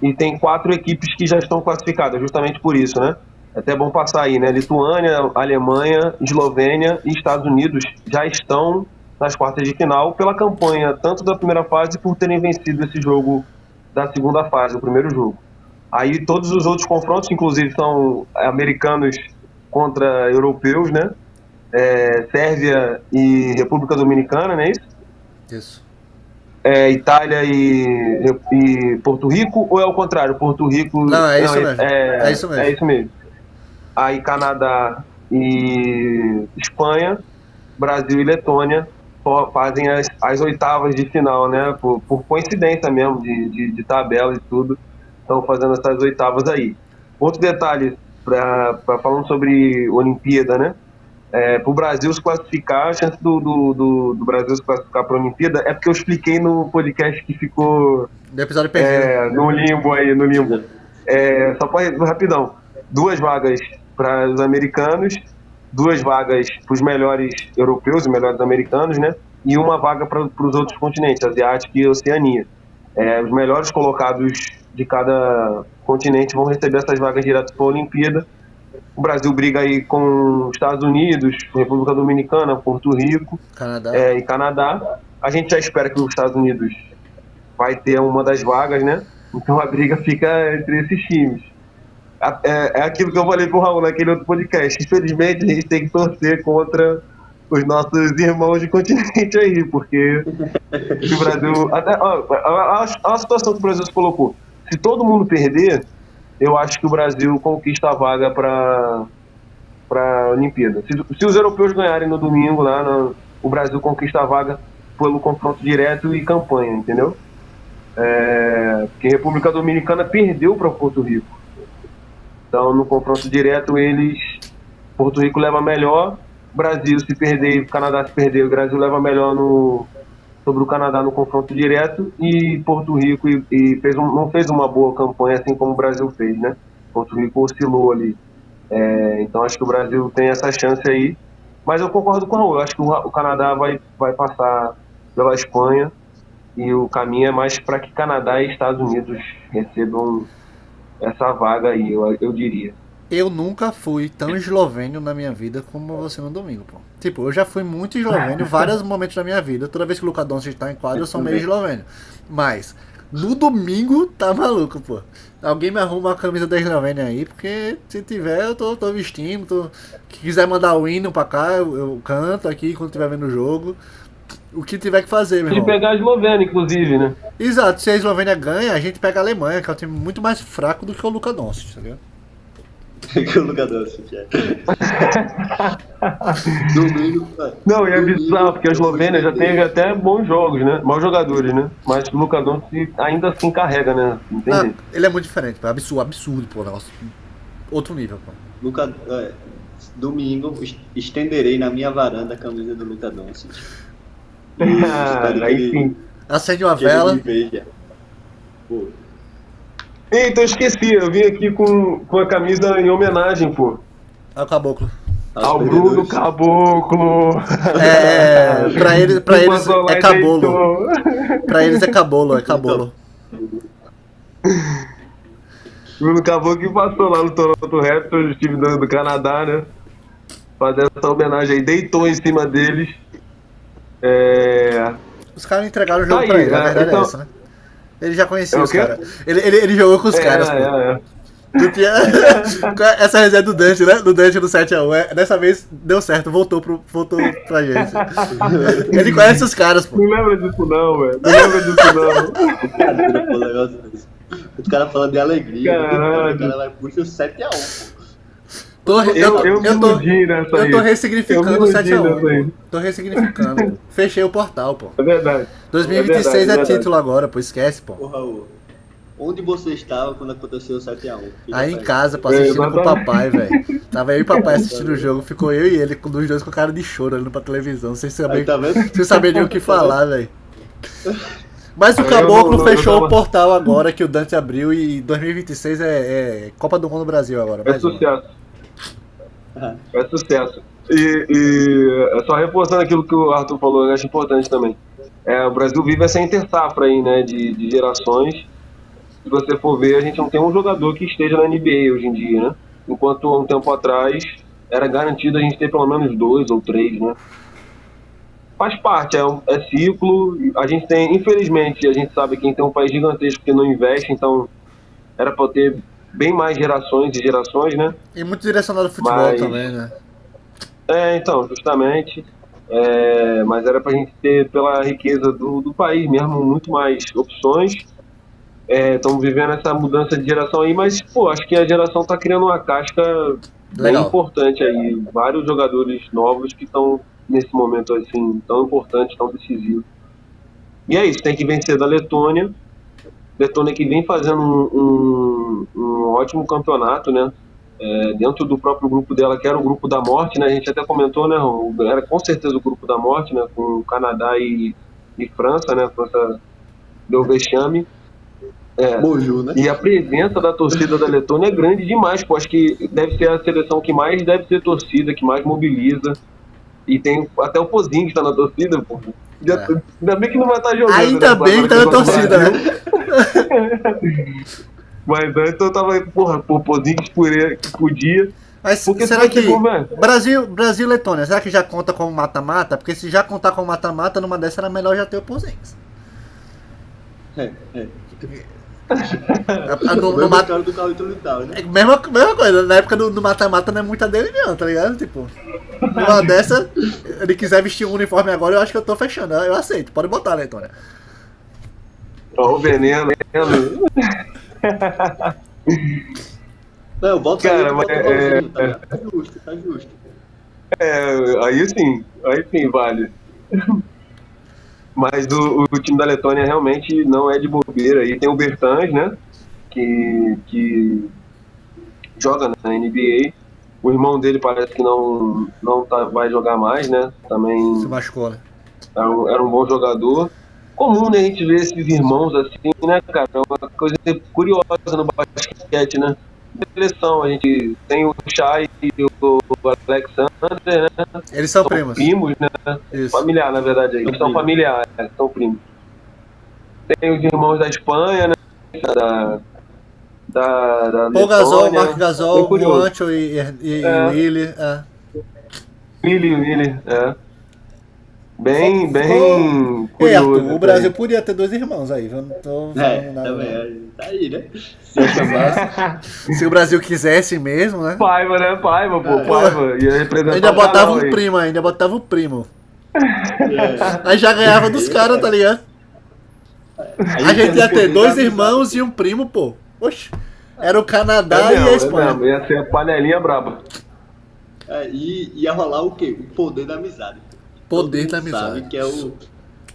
e tem 4 equipes que já estão classificadas, justamente por isso, né? É até bom passar aí, né? Lituânia, Alemanha, Eslovênia e Estados Unidos já estão nas quartas de final pela campanha tanto da primeira fase por terem vencido esse jogo da segunda fase, o primeiro jogo. Aí todos os outros confrontos, inclusive, são americanos contra europeus, né? Sérvia e República Dominicana, não é isso? Isso. Itália e Porto Rico, ou é o contrário? Porto Rico... Não, é isso mesmo. É isso mesmo. É isso mesmo. Aí Canadá e Espanha, Brasil e Letônia fazem as oitavas de final, né? Por coincidência mesmo, de tabela e tudo, estão fazendo essas oitavas aí. Outro detalhe, falando sobre Olimpíada, né? Para o Brasil se classificar, a chance do Brasil se classificar para a Olimpíada é porque eu expliquei no podcast que ficou Do episódio perdido. no limbo. Só para rapidão, 2 vagas para os americanos, 2 vagas para os melhores europeus e melhores americanos, né? E 1 vaga para os outros continentes, Asiático e Oceania. Os melhores colocados de cada continente vão receber essas vagas direto para a Olimpíada. O Brasil briga aí com os Estados Unidos, República Dominicana, Porto Rico Canadá. e Canadá. A gente já espera que os Estados Unidos vai ter uma das vagas, né? Então a briga fica entre esses times. É aquilo que eu falei pro Raul naquele outro podcast. Infelizmente, a gente tem que torcer contra os nossos irmãos de continente aí, porque se o Brasil... a situação que o Brasil se colocou. Se todo mundo perder, eu acho que o Brasil conquista a vaga para a Olimpíada. Se os europeus ganharem no domingo, lá, o Brasil conquista a vaga pelo confronto direto e campanha, entendeu? Porque a República Dominicana perdeu para Porto Rico. Então, no confronto direto, Porto Rico leva melhor, Brasil se perder, Canadá se perder, o Brasil leva melhor sobre o Canadá no confronto direto, e Porto Rico não fez uma boa campanha assim como o Brasil fez, né? Porto Rico oscilou ali. Então acho que o Brasil tem essa chance aí. Mas eu concordo com o Raul, eu acho que o Canadá vai passar pela Espanha, e o caminho é mais para que Canadá e Estados Unidos recebam essa vaga aí, eu diria. Eu nunca fui tão eslovênio na minha vida como você no domingo, pô. Tipo, eu já fui muito eslovênio em vários momentos da minha vida. Toda vez que o Luka Doncic tá em quadro, eu sou meio eslovênio. Mas, No domingo, tá maluco, pô. Alguém me arruma uma camisa da Eslovênia aí, porque se tiver, eu tô vestindo. Se quiser mandar o hino pra cá, eu canto aqui quando tiver vendo o jogo. O que tiver que fazer, meu De irmão. pegar a Eslovênia, inclusive, né? Exato, se a Eslovênia ganha, a gente pega a Alemanha, que é um time muito mais fraco do que o Luka Doncic, tá ligado? Que o Luka Doncic é. Domingo, Não, e é domingo, bizarro, porque a eu vou Eslovênia já estender. teve até bons jogos, né? Maus jogadores, né? Mas o Luka Doncic ainda assim carrega, né? Não, Entende? ele é muito diferente, pô. Absurdo, pô. Negócio. Outro nível, pô. Domingo, estenderei na minha varanda a camisa do Luka Doncic. Espero que Aí ele, sim. Acende uma que ele vela. me veja. Pô, Eita, eu esqueci, eu vim aqui com a camisa em homenagem, pô. É o caboclo. aos Ao Bruno perdedores. Caboclo. Pra eles Que passou lá é e cabolo. deitou. Pra eles é cabolo, é cabolo. Bruno Caboclo que passou lá no Toronto Raptors, time do Canadá, né? Fazer essa homenagem aí, deitou em cima deles. Os caras entregaram o jogo Aí, pra ele, a verdade então- é essa, né? Ele já conhecia É o os quê? caras. Ele jogou com os caras, pô. É. Não tinha... Essa resenha do Dante, né? Do Dante no 7x1. Dessa vez deu certo, voltou pra gente. Ele conhece os caras, pô. Não lembra disso não, velho. Não lembra disso não. Brincadeira, pô, o negócio desse. Os caras falando de alegria. Caralho. O cara vai puxar o 7x1, pô. Eu me iludi nessa aí. Eu tô ressignificando Eu o me iludi nessa 7x1, aí. pô. Tô ressignificando. Fechei o portal, pô. É verdade. 2026 É é verdade. título agora, pô. Esquece, pô. Ô, Raul, onde você estava quando aconteceu o 7x1? Aí em casa, pô, assistindo com o Exatamente. papai, velho. Tava eu e o papai assistindo o jogo, ficou eu e ele, com os dois com cara de choro olhando pra televisão, sem Aí, saber, tá vendo? sem saber nem o que falar, velho. Mas o Eu Caboclo não fechou tava- o portal agora que o Dante abriu e 2026 é Copa do Mundo Brasil agora. É Mais uma. sucesso. É sucesso. E só reforçando aquilo que o Arthur falou, eu acho importante também. O Brasil vive essa intersafra aí, né, de gerações. Se você for ver, a gente não tem um jogador que esteja na NBA hoje em dia, né? Enquanto há um tempo atrás era garantido a gente ter pelo menos 2 ou 3, né? Faz parte, é ciclo. A gente tem, infelizmente, a gente sabe que tem um país gigantesco que não investe, então era para ter bem mais gerações e gerações, né? E muito direcionado ao futebol Mas- também, né? Então, justamente. Mas era pra gente ter, pela riqueza do país mesmo, muito mais opções. Estamos vivendo essa mudança de geração aí, mas, pô, acho que a geração tá criando uma casca bem Legal. importante aí. Vários jogadores novos que estão nesse momento, assim, tão importante, tão decisivo. E é isso, tem que vencer da Letônia. Letônia que vem fazendo um ótimo campeonato, né? Dentro do próprio grupo dela, que era o grupo da morte, né? A gente até comentou, né? Era com certeza o grupo da morte, né? Com Canadá e França, né? A França deu vexame. Bonjour, né? E a presença da torcida da Letônia é grande demais, pô. Acho que deve ser a seleção que mais deve ser torcida, que mais mobiliza. E tem até o Pozinho que está na torcida, pô. Ainda bem que não vai estar jogando. Ainda né? bem que tá na Agora que torcida, joga no né? Brasil. Mas antes eu tava, porra, o Pozinho que podia. Mas Porque será vai que ter como, né? Brasil e Letônia, será que já conta como mata-mata? Porque se já contar como mata-mata, numa dessa era melhor já ter o Pozinhos. No Mesma mata- história do Carlito Lital, né? mesma coisa, na época do mata-mata não é muita dele não, tá ligado? Tipo, numa dessa, ele quiser vestir um uniforme agora, eu acho que eu tô fechando, eu aceito, pode botar, Letônia. Ó, o veneno. Não, eu boto Cara, aí, eu boto mas igualzinho, tá ligado? Tá justo, tá justo. Aí sim vale. Mas o time da Letônia realmente não é de bobeira. Aí tem o Bertans, né? Que joga na NBA. O irmão dele parece que não vai jogar mais, né? Também Se machucou, né? era um bom jogador. Comum, né? A gente ver esses irmãos assim, né, cara? É uma coisa curiosa no basquete, né? Seleção, a gente tem o Shai e o Alexander, né? Eles são São primos. primos, né? Isso. Familiar, na verdade, aí. Eles são primos. familiares, são primos. Tem os irmãos da Espanha, né? Da Paul Gasol, Letônia. Mark Gasol, Bem curioso. Juancho e É. Willi. Willi, é. Bem Ei, curioso. Arthur, o Brasil podia ter 2 irmãos aí, eu não tô falando nada. também, Não. tá aí, né? Se chamasse. Se o Brasil quisesse mesmo, né? Paiva, né? Paiva, pô, Paiva. Ia representar Ainda o botava canal um aí. primo, ainda botava o primo. É. Aí já ganhava dos caras, tá ligado? A gente ia ter 2 irmãos e um primo, pô. Oxi. Era o Canadá e a Espanha. mesmo. Ia ser a panelinha braba. E ia rolar o quê? O poder da amizade. Poder Todo da mundo sabe amizade. que é o.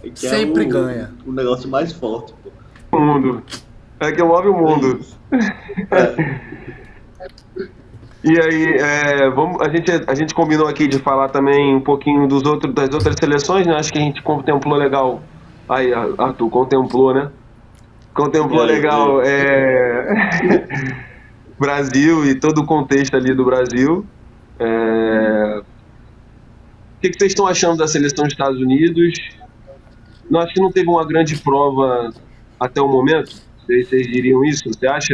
Que Sempre é o, ganha. O negócio mais forte, pô. O mundo. É que move o mundo. E aí, a gente combinou aqui de falar também um pouquinho das outras seleções, né? Acho que a gente contemplou legal. Aí, Arthur, contemplou, né? Contemplou legal Brasil e todo o contexto ali do Brasil. O que vocês estão achando da seleção dos Estados Unidos? Não, acho que não teve uma grande prova até o momento. Vocês diriam isso? Você acha,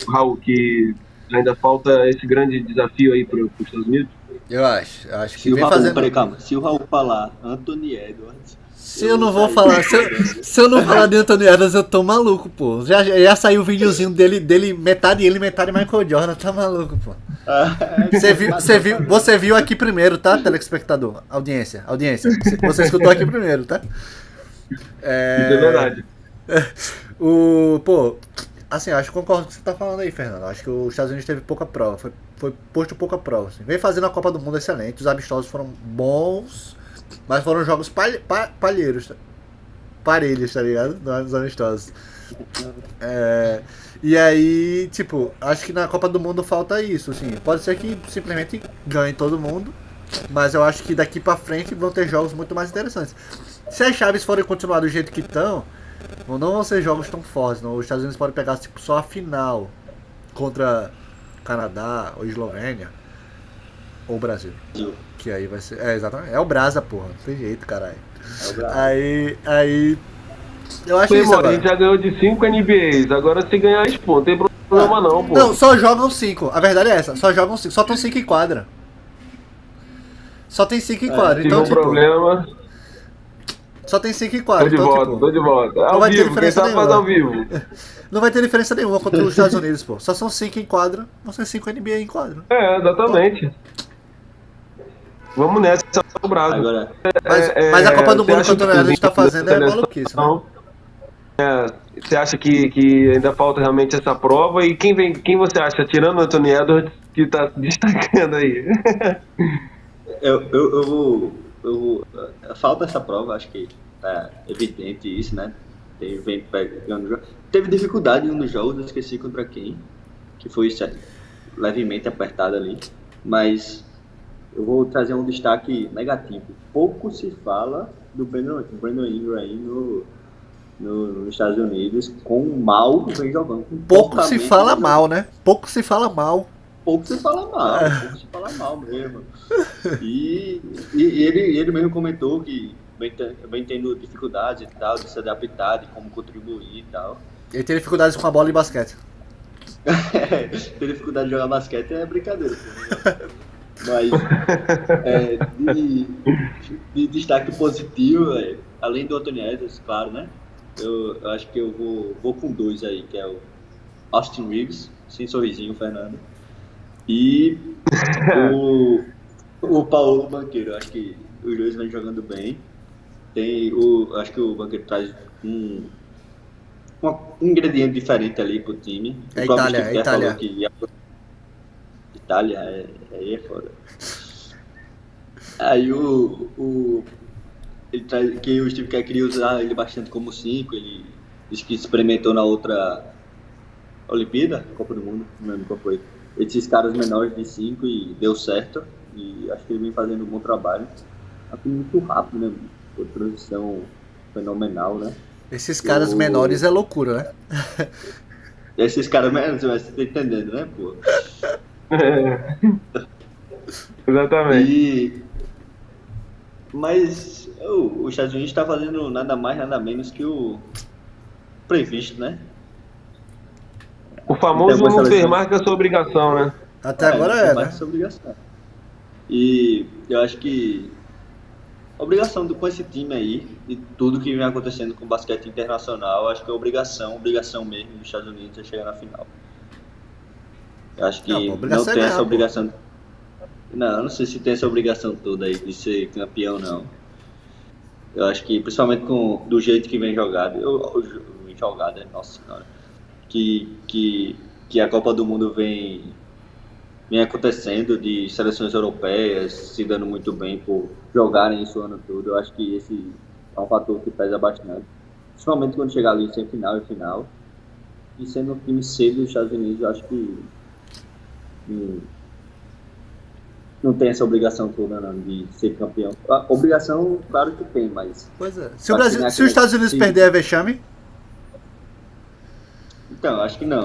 Raul, que ainda falta esse grande desafio aí para os Estados Unidos? Eu acho que Se o vem Raul, fazendo. peraí, calma. Se o Raul falar Anthony Edwards. Se eu não vou falar, se eu não falar de Anthony Edwards, eu tô maluco, pô. Já saiu o videozinho dele, metade ele, metade Michael Jordan, tá maluco, pô. Você viu aqui primeiro, tá, telespectador? Audiência. Você escutou aqui primeiro, tá? Isso é verdade. Pô, assim, acho que concordo com o que você tá falando aí, Fernando. Acho que os Estados Unidos teve pouca prova, foi posto pouca prova. Assim. Vem fazendo a Copa do Mundo excelente, os amistosos foram bons, mas foram jogos parelhos, tá ligado? Nos amistosos. E aí, tipo, acho que na Copa do Mundo falta isso, assim. Pode ser que simplesmente ganhe todo mundo, mas eu acho que daqui pra frente vão ter jogos muito mais interessantes. Se as chaves forem continuar do jeito que estão, não vão ser jogos tão fortes, não. Os Estados Unidos podem pegar tipo, só a final contra Canadá ou Eslovênia ou Brasil. Que aí vai ser. Exatamente. É o Brasa, porra. Não tem jeito, caralho. É o Brasa. Aí. Eu acho Sim, isso mano, agora. a gente já ganhou de 5 NBAs. Agora se ganhar isso, pô, não tem problema não, pô. Não, só jogam 5. A verdade é essa. Só jogam 5. Só estão 5 em quadra. Só tem 5 em quadra. Se Então, um tipo. problema, Só tem 5 em tô quadra. de Então, volta, tipo. tô de volta. não Ao vai ter vivo, quem diferença sabe faz nenhuma. ao vivo. Não vai ter diferença nenhuma contra os Estados Unidos, pô. Só são 5 em quadra. Vão ser 5 NBA em quadra. Exatamente. Vamos nessa, o Brasil. Agora, Mas a Copa do você Mundo acha que o que Anthony Edwards tá fazendo é seleção- maluquice, né? Você acha que ainda falta realmente essa prova? E quem você acha, tirando o Anthony Edwards, que tá destacando aí? falta essa prova, acho que tá evidente isso, né? Vem pegando jogo. Teve dificuldade em um dos jogos, eu esqueci contra quem, que foi levemente apertado ali, mas eu vou trazer um destaque negativo. Pouco se fala do Brandon Ingram aí nos Estados Unidos, com o mal que vem jogando. Pouco se fala mal, né? Pouco se fala mal. Pouco se fala mal mesmo. E ele mesmo comentou que vem tendo dificuldades e tal, de se adaptar, de como contribuir e tal. Ele tem dificuldades com a bola e basquete. Ter dificuldade de jogar basquete é brincadeira. Mas de destaque positivo, além do Anthony Edwards, claro, né? Eu acho que eu vou com 2 aí, que é o Austin Reeves, sem sorrisinho, Fernando. E o Paulo Banqueiro. Acho que os dois vêm jogando bem. Acho que o Banqueiro traz um ingrediente diferente ali pro time. É O próprio Itália, Steve Kerr Itália. falou que Itália, aí é foda. Aí ele traz que o Steve Kerr queria usar ele bastante como 5. Ele disse que experimentou na outra Olimpíada, Copa do Mundo, não lembro qual foi. Esses caras menores de 5 e deu certo. E acho que ele vem fazendo um bom trabalho. Aqui muito rápido, né? Por transição fenomenal, né? Esses caras menores é loucura, né? Esses caras menores, você tá entendendo, né, pô? Exatamente. Mas os Estados Unidos está fazendo nada mais, nada menos que o previsto, né? O famoso não ter mais que a sua obrigação, né? Até agora é, mais né? essa obrigação. E eu acho que Obrigação com esse time aí, e tudo que vem acontecendo com o basquete internacional, acho que é obrigação mesmo dos Estados Unidos é chegar na final. Eu acho que Não, pô, não obrigação é tem ganhar, essa pô. obrigação. Não, eu não sei se tem essa obrigação toda aí de ser campeão, não. Eu acho que, principalmente do jeito que vem jogado, vem jogado, nossa senhora, que a Copa do Mundo vem acontecendo, de seleções europeias se dando muito bem por jogarem isso o ano todo. Eu acho que esse é um fator que pesa bastante. Principalmente quando chegar ali em semifinal e final. E sendo um time cedo dos Estados Unidos, eu acho que não tem essa obrigação toda não, de ser campeão. A obrigação, claro que tem, mas... Pois é. Se os Estados Unidos perder, é vexame? Então, acho que não.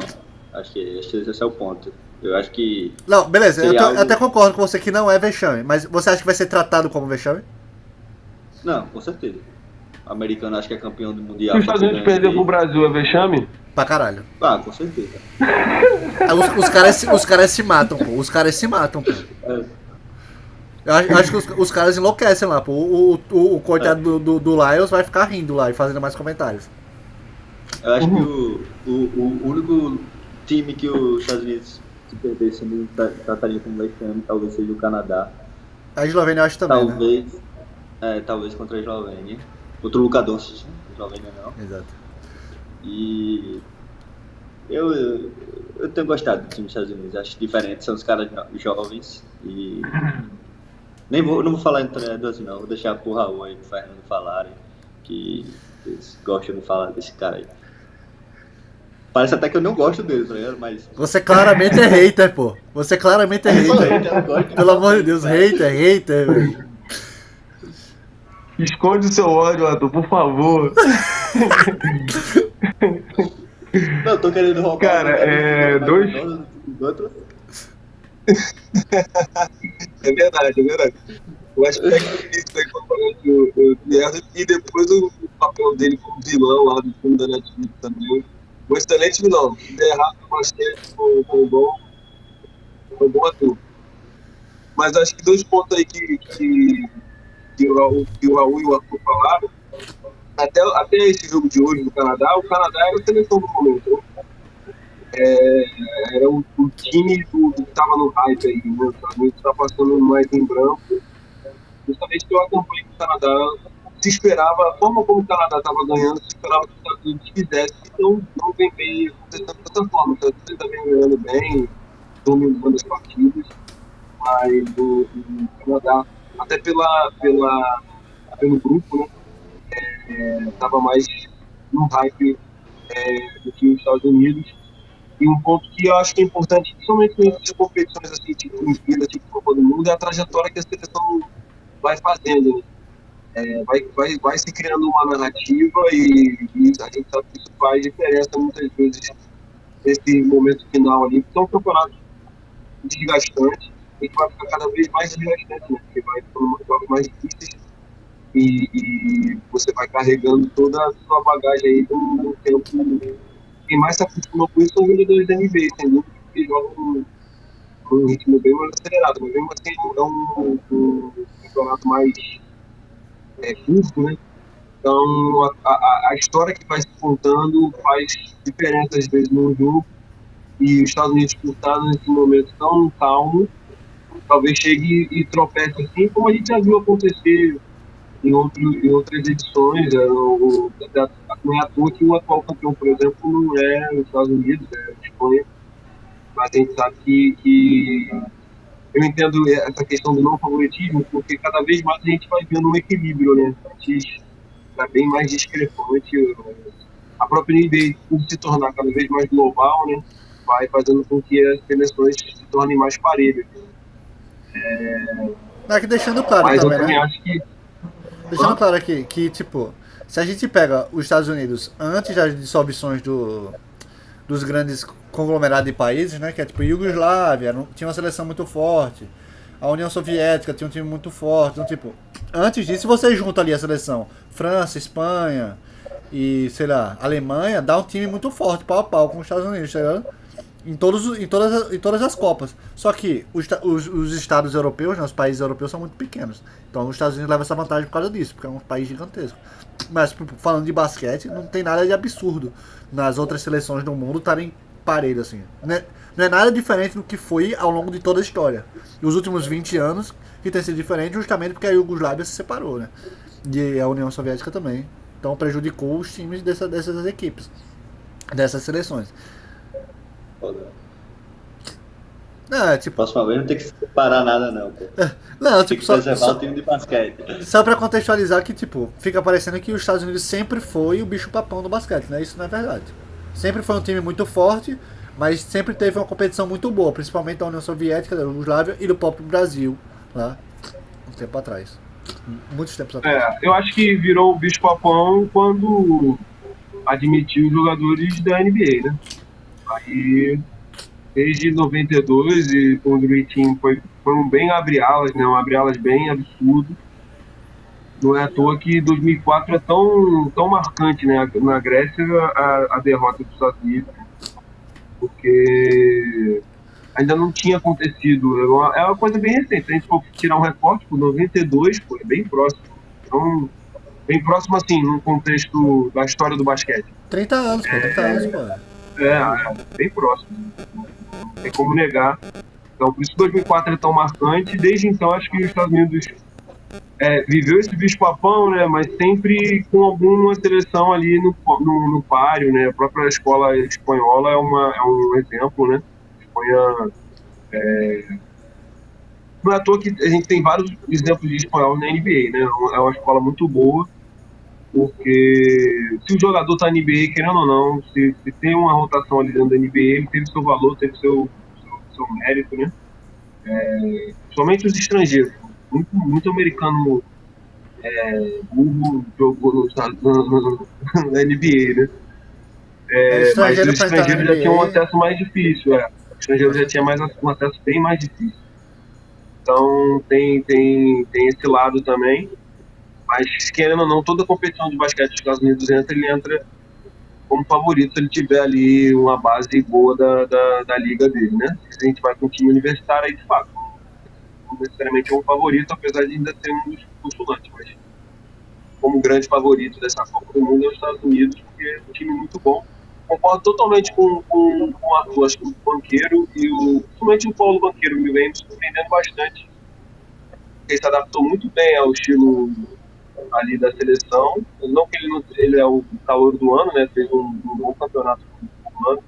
Acho que esse é o ponto. Eu acho que... Não, beleza, eu algo... até concordo com você que não é vexame, mas você acha que vai ser tratado como vexame? Não, com certeza. O americano acho que é campeão do Se mundial. os Estados Unidos perder pro Brasil, é vexame? Pra caralho. Ah, com certeza. Os caras se matam, pô. Os caras se matam, pô. Eu acho que os caras enlouquecem lá, pô. O coitado do Lions vai ficar rindo lá e fazendo mais comentários. Eu acho que o único time que os Estados Unidos, se perdesse, não trataria como vexame, talvez seja o Canadá. A Eslovênia eu acho também, né? Talvez contra a Eslovênia. Contra o Luka Doncic, Eslovênia não. Exato. E eu tenho gostado do time dos Estados Unidos, acho diferente, são os caras jovens e não vou falar em treinadores não, vou deixar pro Raul e pro Fernando falarem, que eles gostam de falar desse cara aí. Parece até que eu não gosto dele, tá ligado? Mas... Você claramente é hater, pô. Você claramente é hater. Pelo amor de Deus, hater, velho. Esconde o seu ódio, Arthur, por favor. Não, eu tô querendo roubar. Cara, dois... É verdade. Eu acho que é isso aí pra falar do Guilherme e depois o papel dele como vilão lá do filme da Netflix também. Um excelente vilão. Se der errado no basquete, foi um bom ator. Mas acho que 2 pontos aí que o Raul e o Arthur falaram. Até esse jogo de hoje do Canadá, o Canadá era a seleção do momento. Era o time que estava no hype aí, né? O Estados Unidos está passando mais em branco. Justamente que eu acompanhei que o Canadá se esperava, a forma como o Canadá estava ganhando, se esperava que os Estados Unidos fizesse, então não vem bem acontecendo dessa forma. Os Estados Unidos está bem ganhando bem, dominando as partidas, mas o Canadá, até pelo grupo, né? Estava mais no hype do que os Estados Unidos. E um ponto que eu acho que é importante, principalmente em competições assim, tipo Olimpíada, tipo Copa do Mundo, é a trajetória que a seleção vai fazendo. Né? Vai se criando uma narrativa e a gente sabe que isso faz diferença muitas vezes nesse momento final ali, porque é um campeonato desgastante e que vai ficar cada vez mais desgastante, né? Porque vai ficando jogos mais difíceis e você vai carregando toda a sua bagagem aí no tempo. Quem mais se acostuma com isso são os jogadores da NBA, sem dúvida, que jogam com um ritmo bem mais acelerado, mas mesmo assim é um campeonato mais curto, né? Então a história que vai se contando faz diferença às vezes no jogo, e os Estados Unidos, por estar nesse momento tão calmo, talvez chegue e tropece assim, como a gente já viu acontecer em outras edições. Não é à toa que o atual campeão, por exemplo, não é os Estados Unidos, é a Espanha, mas a gente sabe que eu entendo essa questão do não favoritismo, porque cada vez mais a gente vai vendo um equilíbrio, né? Antes era bem mais discrepante. A própria NBA, por se tornar cada vez mais global, né, vai fazendo com que as seleções se tornem mais parelhas. Aqui deixando claro mas também, eu também né? acho que... Deixando claro aqui que, tipo, se a gente pega os Estados Unidos antes das dissoluções dos grandes conglomerados de países, né? Que é tipo Iugoslávia, tinha uma seleção muito forte. A União Soviética tinha um time muito forte. Então, tipo, antes disso, você junta ali a seleção França, Espanha e, sei lá, Alemanha, dá um time muito forte, pau a pau com os Estados Unidos, tá ligado? em todas as Copas. Só que os estados europeus, né, os países europeus são muito pequenos. Então os Estados Unidos levam essa vantagem por causa disso, porque é um país gigantesco. Mas falando de basquete, não tem nada de absurdo nas outras seleções do mundo estarem parelho assim. Não é nada diferente do que foi ao longo de toda a história. E os últimos 20 anos que tem sido diferente justamente porque a Iugoslávia se separou, né? E a União Soviética também. Então prejudicou os times dessas equipes, dessas seleções. Foda. Não, tipo, Próxima vez não tem que separar nada, não, pô. não, Tem tipo, que preservar o time de basquete. só pra contextualizar que, tipo, fica parecendo que os Estados Unidos sempre foi o bicho-papão do basquete, né? Isso não é verdade. Sempre foi um time muito forte, mas sempre teve uma competição muito boa, principalmente da União Soviética, da Iugoslávia e do próprio Brasil, lá, um tempo atrás. Muitos tempos atrás. Eu acho que virou o bicho-papão quando admitiu os jogadores da NBA, né? Aí, desde 92, e quando o Dream Team foi um bem abre-alas, né? Um abre-alas bem absurdo. Não é à toa que 2004 é tão marcante, né? Na Grécia, a derrota dos Estados Unidos, porque ainda não tinha acontecido. É uma coisa bem recente. Se a gente for tirar um recorte, por 92, pô, é bem próximo. Então, bem próximo, assim, no contexto da história do basquete. 30 anos, pô, 30 anos, pô. Bem próximo. Não tem como negar. Então, por isso 2004 é tão marcante. Desde então, acho que os Estados Unidos viveu esse bicho-papão, né? Mas sempre com alguma seleção ali no páreo, né? A própria escola espanhola é um exemplo, né? A Espanha não é à toa que a gente tem vários exemplos de espanhol na NBA, né? É uma escola muito boa, porque se o jogador tá na NBA, querendo ou não, se tem uma rotação ali dentro da NBA, ele teve seu valor, teve seu mérito, né? Somente os estrangeiros. Muito americano burro jogou na NBA, né? Mas os estrangeiros já tinham um acesso mais difícil. O estrangeiro já tinha um acesso bem mais difícil. Então tem esse lado também. Mas, querendo ou não, toda competição de basquete dos Estados Unidos ele entra como favorito se ele tiver ali uma base boa da liga dele, né? Se a gente vai com um time universitário, aí de fato não necessariamente é um favorito, apesar de ainda ser um dos postulantes, mas como grande favorito dessa Copa do Mundo é os Estados Unidos, porque é um time muito bom. Concordo totalmente com o Arthur, acho que o Banqueiro principalmente o Paulo Banqueiro me vem me surpreendendo bastante. Ele se adaptou muito bem ao estilo ali da seleção, não que ele é o calor do ano, né? Fez um bom campeonato do ano,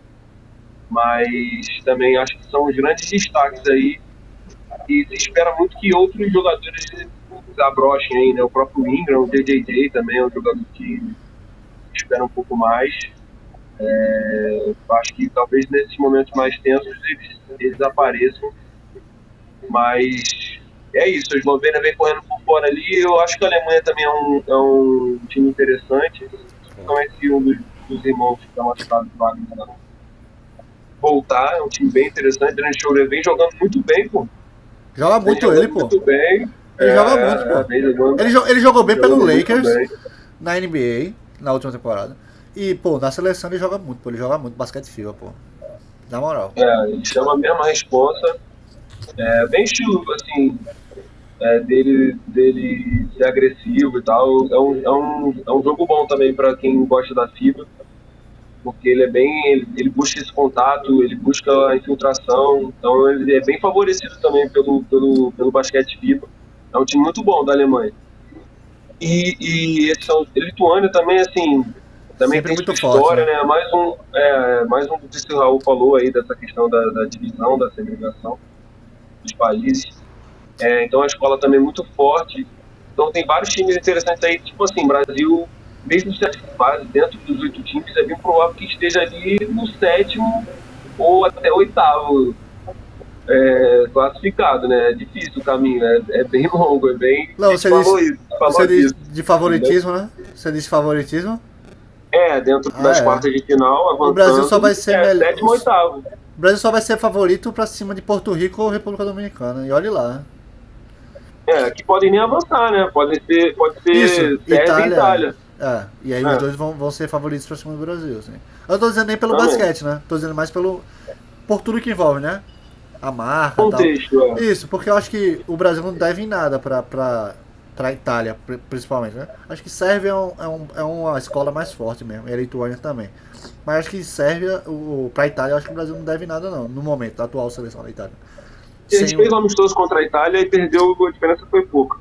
mas também acho que são os grandes destaques aí. E se espera muito que outros jogadores abrochem aí, né? O próprio Ingram, o JJJ também é um jogador que espera um pouco mais. Acho que talvez nesses momentos mais tensos eles apareçam. Mas é isso, a Eslovênia vem correndo por fora ali. Eu acho que a Alemanha também é um time interessante. Conheci um dos irmãos que está machucado do Wagner voltar, é um time bem interessante. O Dennis Schroeder vem jogando muito bem, pô. Joga muito ele, pô. Muito bem. Ele joga muito, pô. Ele jogou bem pelo Lakers, bem na NBA, na última temporada. E, pô, na seleção ele joga muito, pô. Ele joga muito basquete FIBA, pô. Na moral. Ele chama a mesma responsa. Bem estilo, assim, dele ser agressivo e tal. É um jogo bom também para quem gosta da FIBA. Porque ele busca esse contato, ele busca a infiltração, então ele é bem favorecido também pelo basquete FIBA. É um time muito bom da Alemanha. E esse Lituânia também, assim, também sempre tem muito sua história, forte, né? Mais um do que o Raul falou aí, dessa questão da divisão, da segregação dos países. Então a escola também é muito forte. Então tem vários times interessantes aí, tipo assim, Brasil, mesmo sendo dentro dos 8 times, é bem provável que esteja ali no 7º ou até 8º classificado, né? É difícil o caminho, é bem longo, é bem... Não, você diz de favoritismo, né? Você diz favoritismo? Dentro das quartas de final, avançando, o Brasil só vai ser 7º ou 8º. O Brasil só vai ser favorito pra cima de Porto Rico ou República Dominicana, e olhe lá. Que podem nem avançar, né? Pode ser Isso, Sérvia e Itália. E aí os dois vão ser favoritos pra cima do Brasil, assim. Eu tô dizendo nem pelo basquete, né? Tô dizendo mais por por tudo que envolve, né? A marca e tal. Contexto, Isso, porque eu acho que o Brasil não deve em nada pra Itália, principalmente, né? Acho que Sérvia é uma escola mais forte mesmo, e a Lituânia também. Mas acho que Sérvia, pra Itália, eu acho que o Brasil não deve nada não, no momento, da atual seleção da Itália. A gente fez um amistoso contra a Itália e perdeu, a diferença foi pouca.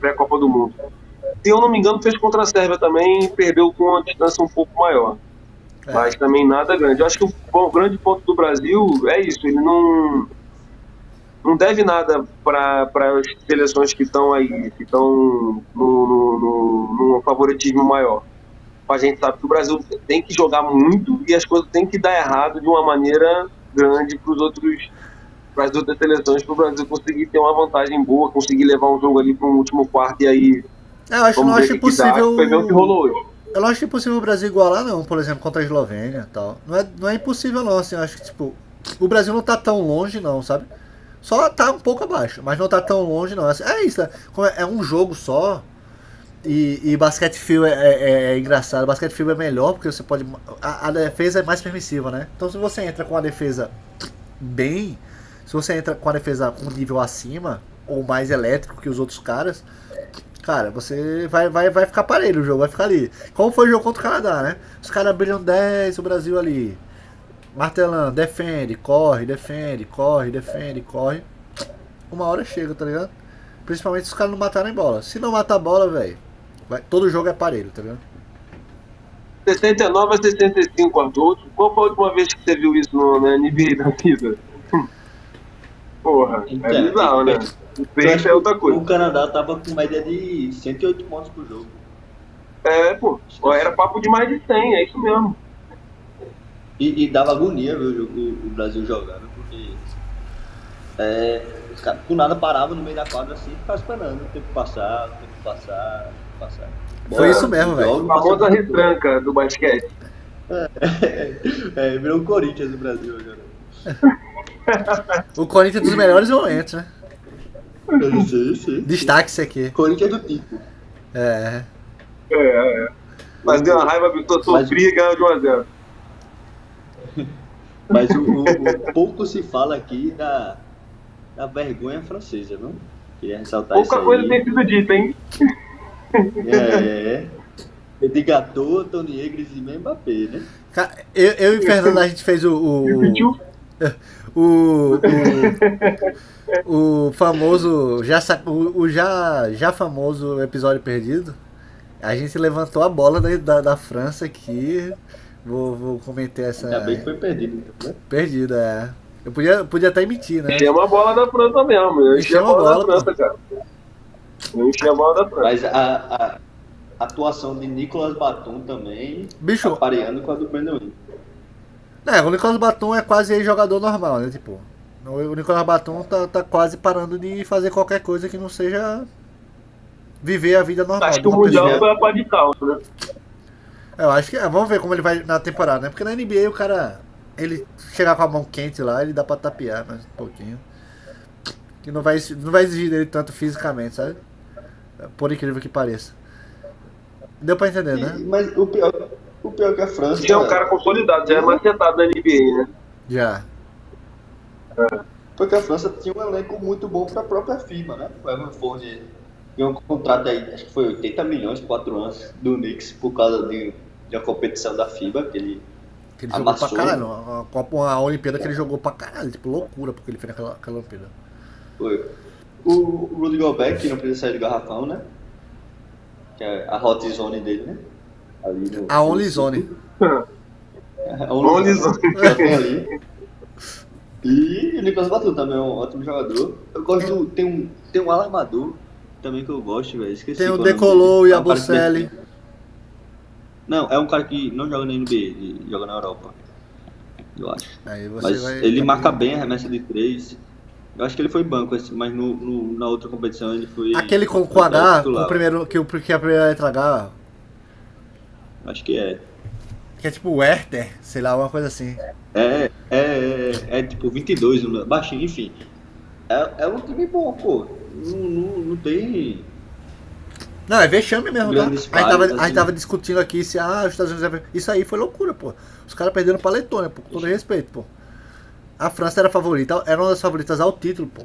Pré-Copa do Mundo. Se eu não me engano, fez contra a Sérvia também e perdeu com uma distância um pouco maior. Mas também nada grande. Eu acho que o grande ponto do Brasil é isso, ele não deve nada para as seleções que estão aí, que estão num favoritismo maior. A gente sabe que o Brasil tem que jogar muito e as coisas têm que dar errado de uma maneira grande para as outras seleções, para o Brasil conseguir ter uma vantagem boa, conseguir levar um jogo ali para um último quarto e aí... não acho impossível... Foi ver o que rolou hoje. Eu não acho impossível o Brasil igualar, não, por exemplo, contra a Eslovênia e tal. Não é impossível, não, assim, eu acho que, tipo, o Brasil não tá tão longe, não, sabe? Só tá um pouco abaixo, mas não tá tão longe, não. É isso, é um jogo só. E basquete fio é engraçado. Basquete fio é melhor, porque você pode... A defesa é mais permissiva, né? Então, se você entra com a defesa bem... Se você entra com a defesa com um nível acima, ou mais elétrico que os outros caras... Cara, você vai ficar parelho o jogo, vai ficar ali. Como foi o jogo contra o Canadá, né? Os caras brilham 10, o Brasil ali. Martelando, defende, corre. Uma hora chega, tá ligado? Principalmente se os caras não matarem bola. Se não matar a bola, velho, todo jogo é parelho, tá ligado? 69 a 65 adultos. Qual foi a última vez que você viu isso na NBA da vida? Porra, Então, é bizarro, né? O peito é outra coisa. O Canadá tava com média de 108 pontos por jogo. Pô. Era papo de mais de 100, é isso mesmo. E dava agonia ver o Brasil jogando, porque os caras por nada paravam no meio da quadra assim e ficavam esperando o tempo passar. Foi isso mesmo, velho. A famosa retranca do basquete. Virou o Corinthians do Brasil agora. O Corinthians é dos melhores momentos, né? Sim. Destaque isso aqui. Corinthians do tipo. Mas deu uma raiva, sofria e ganhou de 1-0. Mas o pouco se fala aqui da vergonha francesa, não? Queria ressaltar Pouca isso coisa aí. tem sido dita, hein? De Gatô, Tony Griezmann e Mbappé, né? Eu e o Fernando, a gente fez o famoso, já famoso episódio perdido. A gente levantou a bola da França aqui. Vou comentar essa. Ainda bem que foi perdido, né? Perdida, Eu podia até emitir, né? Encheu a bola da França mesmo. Eu enchi a bola da França, cara. Eu enchi a bola da França. Mas a atuação de Nicolas Batum também, Bicho, tá pareando com a do Brandon Ingram. O Nicolas Batum é quase jogador normal, né? Tipo, o Nicolas Batum tá quase parando de fazer qualquer coisa que não seja viver a vida normal. Acho que o Mundial vai pra de calça, né? Eu acho que vamos ver como ele vai na temporada, né? Porque na NBA o cara, ele chegar com a mão quente lá, ele dá pra tapear mais um pouquinho. Que não vai exigir dele tanto fisicamente, sabe? Por incrível que pareça. Deu pra entender, né? Mas o pior que a França... Já é um cara consolidado, já é macetado na NBA, né? Já. Porque a França tinha um elenco muito bom para a própria firma, né? O Evan Fournier ganhou um contrato aí, acho que foi 80 milhões por 4 anos do Knicks por causa de uma competição da FIBA que ele amassou. Jogou pra caralho, a Olimpíada que ele jogou pra caralho, tipo loucura porque ele fez aquela Olimpíada. Foi. O Rudy Gobert, que não precisa sair do garrafão, né? Que é a hot zone dele, né? Ali no, a Only Zone. A Only Zone. Já tem ali. E o Nicolas Batum também é um ótimo jogador. Eu gosto tem um alarmador também que eu gosto, velho. Esqueci. Tem o Decolou e a Bocelli. Não, é um cara que não joga na NBA, ele joga na Europa. Eu acho. Aí você mas ele marca bem a remessa de 3. Eu acho que ele foi banco, mas na outra competição ele foi... Aquele com H, o primeiro, que a primeira letra H... Acho que é. Que é tipo Werther, sei lá, alguma coisa assim. É tipo 22, baixinho, enfim. É um time bom, pô. Não tem... Não, é vexame mesmo, tá? Grandes A falhas, gente assim. tava discutindo aqui se os Estados Unidos... Isso aí foi loucura, pô. Os caras perderam pra Letônia, pô, com todo respeito, pô. A França era a favorita, era uma das favoritas ao título, pô.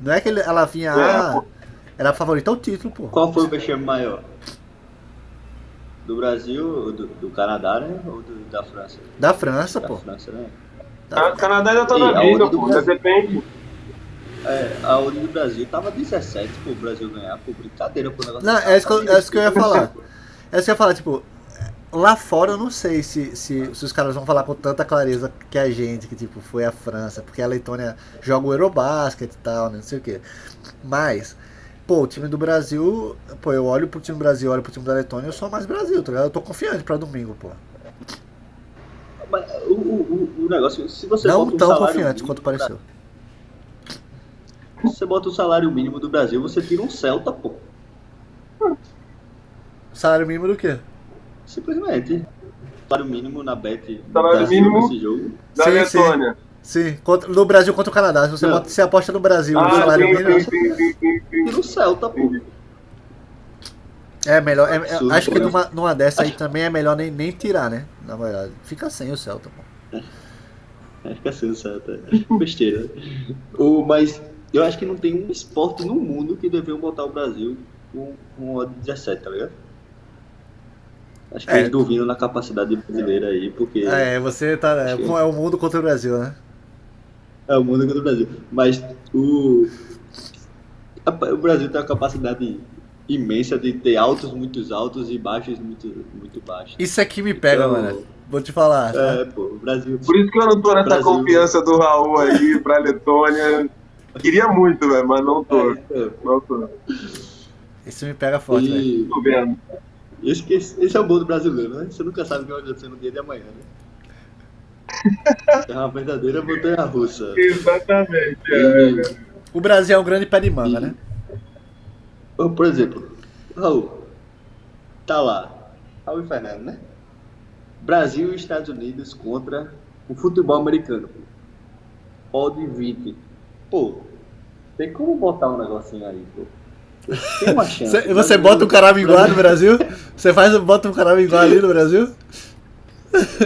Não é que ela vinha... era a favorita ao título, pô. Qual foi o vexame maior? Do Brasil, ou do Canadá, né? Ou da França? Da França, Da pô. França, né? O Canadá ainda tá E na a briga, ordem do pô. Brasil. Depende. A ordem do Brasil tava 17 pro Brasil ganhar, pô, brincadeira pro negócio. Não, é isso que eu ia falar. É isso que eu ia falar, tipo... Lá fora eu não sei se os caras vão falar com tanta clareza que a gente, que tipo, foi a França, porque a Letônia joga o Eurobasket e tal, né, não sei o que. Mas, pô, o time do Brasil, pô, eu olho pro time do Brasil, olho pro time da Letônia, eu sou mais Brasil, tá ligado? Eu tô confiante pra domingo, pô. Mas o negócio, se você Não bota um tão salário confiante mínimo quanto pareceu. Se você bota o salário mínimo do Brasil, você tira um Celta, pô. Salário mínimo do quê? Simplesmente. Salário mínimo na bet do Salário Brasil mínimo? nesse jogo. Da Sim, Letônia. Sim, no Brasil contra o Canadá. Se você Não. se aposta no Brasil, o Ah, salário sim, mínimo sim. Tira um Celta, pô. é melhor. Absurdo, Acho que né? numa dessa aí também é melhor nem tirar, né? Na verdade. Fica sem o Celta, pô. Fica assim o Celta. Besteira. Mas eu acho que não tem um esporte no mundo que deveriam botar o Brasil com odd 17, tá ligado? Acho que eles duvidam na capacidade brasileira aí, porque Você tá. É o mundo contra o Brasil, né? é o mundo contra o Brasil. Mas o Brasil tem uma capacidade imensa de ter altos muito altos e baixos muito baixos. Isso aqui me pega, Então, mano. Vou te falar. Tá? Pô, o Brasil. Por isso que eu não tô nessa Brasil. confiança do Raul aí pra Letônia. Queria muito, velho, mas não tô. Não tô. Isso me pega forte, velho. E Tô vendo. esse é o bom do brasileiro, né? Você nunca sabe o que vai acontecer no dia de amanhã, né? É uma verdadeira montanha russa. Exatamente. E, O Brasil é um grande pé de manga, né? por exemplo, Raul, tá lá, Raul e Fernando, né? Brasil e Estados Unidos contra o futebol americano. Odd 20. Pô, tem como botar um negocinho aí, pô? Tem uma chance. Você bota um caraminguá no Brasil? Você bota um caraminguá ali no Brasil?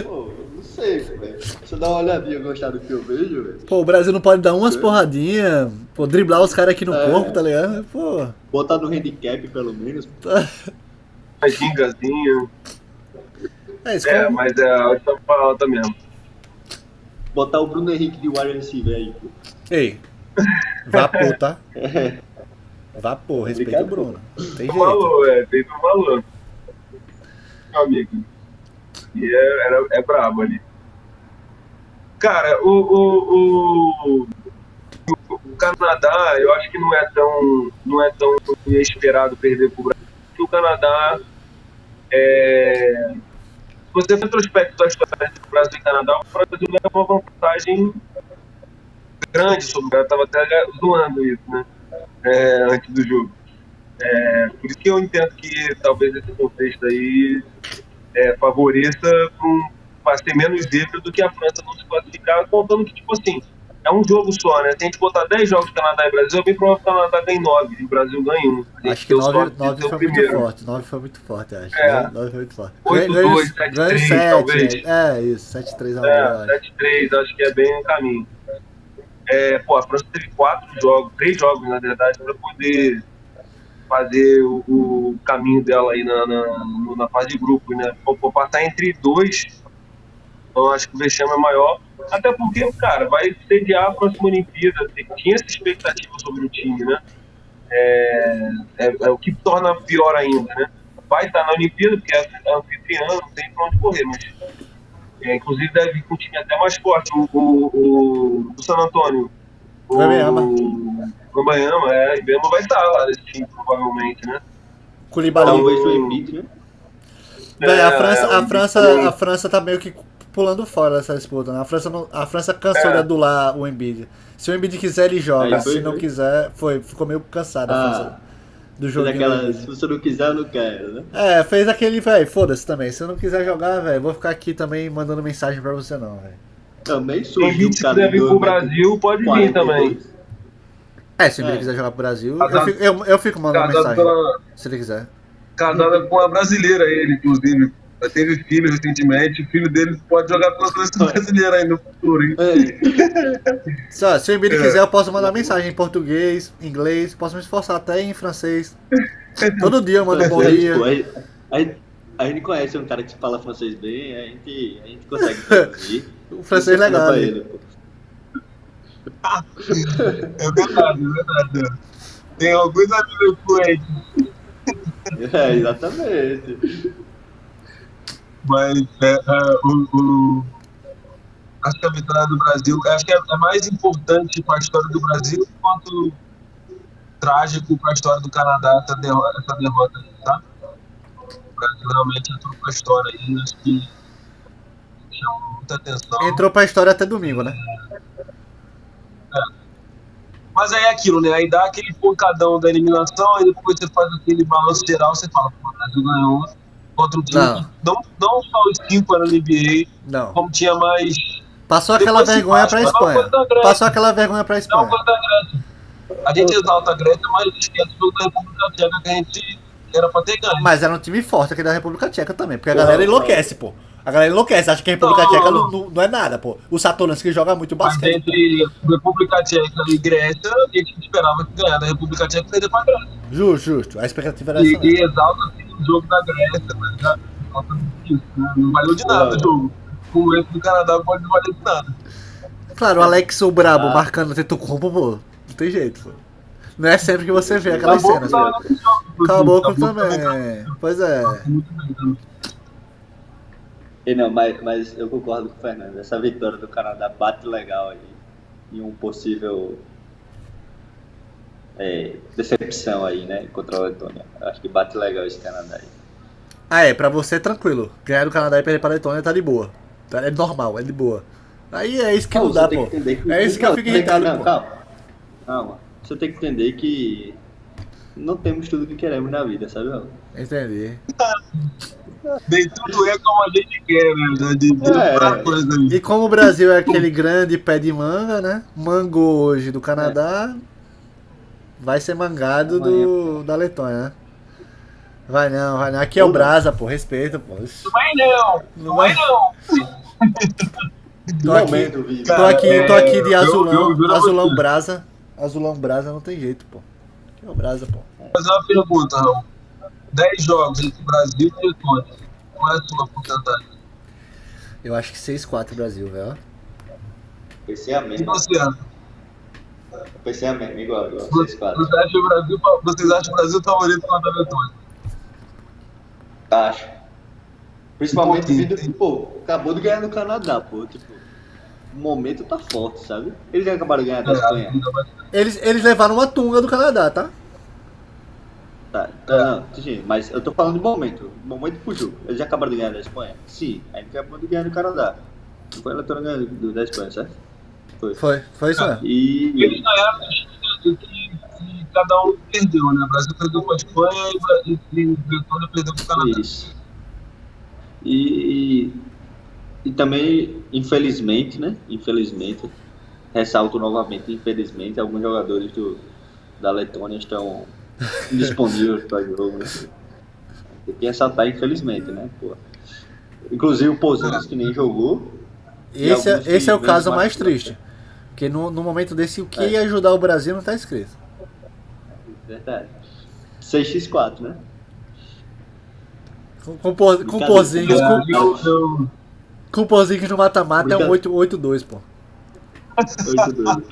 Pô, não sei, velho. Deixa eu dar uma olhadinha, gostar do que eu vejo, velho. Pô, o Brasil não pode dar umas porradinhas, pô, driblar os caras aqui no corpo, tá ligado? Pô. Botar no handicap, pelo menos. A gingazinha. É isso, É, mas é alta pra alta mesmo. Botar o Bruno Henrique de wide receiver aí, pô. Ei, vapor, tá? Vapor, respeita o Bruno. Não tem jeito. Falou, feito um maluco. Meu amigo. E é brabo ali. Cara, o Canadá, eu acho que não é tão inesperado perder pro Brasil. Porque o Canadá se você for retrospecto da história entre o Brasil e o Canadá, o Brasil leva uma vantagem grande sobre o cara. Tava até zoando isso, né? Antes do jogo. Por isso que eu entendo que talvez esse contexto aí favoreça para ser menos zebra do que a França não se classificar, contando que, tipo assim, é um jogo só, né? Se a gente botar 10 jogos de Canadá e Brasil, é bem provável que o Canadá ganhe 9 e o Brasil ganhe 1. Acho que 9 foi muito forte. 9 foi muito forte, acho. 9 foi muito forte. 8-2, 7-3, talvez. Isso, 7-3 é 7-3, acho que é bem o caminho. A França teve 3 jogos, na verdade, para poder fazer o caminho dela aí na fase de grupo, né? Por passar entre 2, então acho que o vexame é maior. Até porque, cara, vai sediar a próxima Olimpíada. Tinha essa expectativa sobre o time, né? É o que torna pior ainda, né? Vai estar na Olimpíada, porque é anfitriã, não tem pra onde correr, mas inclusive deve vir com o time até mais forte. O San Antônio. Wembanyama. O Wembanyama vai estar lá nesse time, provavelmente, né? Koulibaly. Talvez o Embiid, né? Véi, a França tá meio que pulando fora dessa disputa, né? A França cansou de adular o Embiid. Se o Embiid quiser, ele joga. Se não quiser, ficou meio cansado a França do jogo. Se você não quiser, eu não quero, né? Fez aquele, velho, foda-se também. Se eu não quiser jogar, velho, vou ficar aqui também mandando mensagem pra você não, velho. Também Se o surgiu Embiid quiser vir pro Brasil, pode vir também. Se o Embiid quiser jogar pro Brasil, eu fico mandando mensagem. Se ele quiser. Casada com uma brasileira, ele, inclusive. Teve filho recentemente. O filho dele pode jogar pela seleção brasileira aí no futuro, hein? Só, se o Emílio quiser, eu posso mandar mensagem em português, inglês, posso me esforçar até em francês. Todo dia eu mando bom dia. A gente conhece um cara que fala francês bem, a gente consegue traduzir. O francês é legal. Pra Né? ele, pô. É verdade. Tem alguns amigos fluentes. Exatamente. Mas acho que a vitória do Brasil, acho que é mais importante para a história do Brasil quanto trágico para a história do Canadá essa derrota aí, tá? O Brasil realmente entrou para a história aí, acho que chamou muita atenção. Entrou pra história até domingo, né? Mas aí é aquilo, né? Aí dá aquele pancadão da eliminação, aí depois você faz aquele balanço geral, você fala, pô, o Brasil ganhou contra um time que não só os 5 eram NBA, Não. como tinha mais. Passou aquela vergonha pra Espanha. Passou aquela vergonha pra Espanha. Não, da Grécia. A gente exalta a Grécia, mas esquece o jogo da República Tcheca que a gente era pra ter ganho. Mas era um time forte aqui da República Tcheca também, porque a galera enlouquece, pô. A galera enlouquece, acha que a República Tcheca não é nada, pô. O Satoransky joga muito Mas basquete. entre República Tcheca e Grécia, a gente esperava que ganhar da República Tcheca e perder pra Grécia. Justo. A expectativa era essa. E exalta assim, o jogo da Grécia, mas já falta isso. Não valeu de nada o jogo. O esse do Canadá pode não valer de nada. Claro, o Alex, o brabo, marcando o Tetocumpo, pô. Não tem jeito, pô. Não é sempre que você vê aquelas cenas, pô. Caboclo também. Pois é. Não, mas eu concordo com o Fernando. Essa vitória do Canadá bate legal aí em um possível decepção aí, né? Contra a Letônia. Eu acho que bate legal esse Canadá aí. Pra você tranquilo. Ganhar do Canadá e perder pra Letônia tá de boa. É normal, é de boa. Aí é isso que não dá, pô. É isso que eu fico irritado, pô. Calma. Você tem que entender que não temos tudo que queremos na vida, sabe? Entendi. Nem tudo é como a gente quer, né? De coisa ali. E como o Brasil é aquele grande pé de manga, né? Mango hoje do Canadá vai ser mangado da Letônia, né? Vai não. Aqui é o Brasa, pô. Respeita, pô. Não vai não. Tô aqui de azulão. Azulão Brasa. Azulão Brasa não tem jeito, pô. Aqui é o Brasa, pô. Vou fazer uma pergunta, Raul. 10 jogos entre Brasil e Letônia. Qual é a sua porcentagem? Eu acho que 6-4 Brasil, velho. Pensei a E mesma. você, Ana? Pensei a mesma, igual. Vocês acham o Brasil favorito contra a Letônia? Acho. Principalmente vindo, pô, acabou de ganhar no Canadá, pô. Tipo, o momento tá forte, sabe? Eles já acabaram de ganhar da Espanha. Eles levaram uma tunga do Canadá, tá? Tá, não, sim, mas eu tô falando de momento pro jogo. Eles já acabaram de ganhar da Espanha? Sim, a gente acabou de ganhar do Canadá. Não foi a Letônia ganhando da Espanha, certo? Foi isso mesmo. E Eles ganharam que cada um perdeu, né? O Brasil perdeu com a Espanha e Letônia perdeu com o Canadá. isso. E também, infelizmente, né? Infelizmente, ressalto novamente, infelizmente, alguns jogadores da Letônia estão indisponíveis para o jogo, né? Tem que ressaltar, infelizmente, né? Pô. Inclusive o Porzingis, que nem jogou. Esse é o caso mais triste. Porque no momento desse, o que ia ajudar o Brasil não tá escrito. Verdade. 6x4, né? Com Porzingis, com Porzingis no mata-mata é um 8-2, pô. 8-2.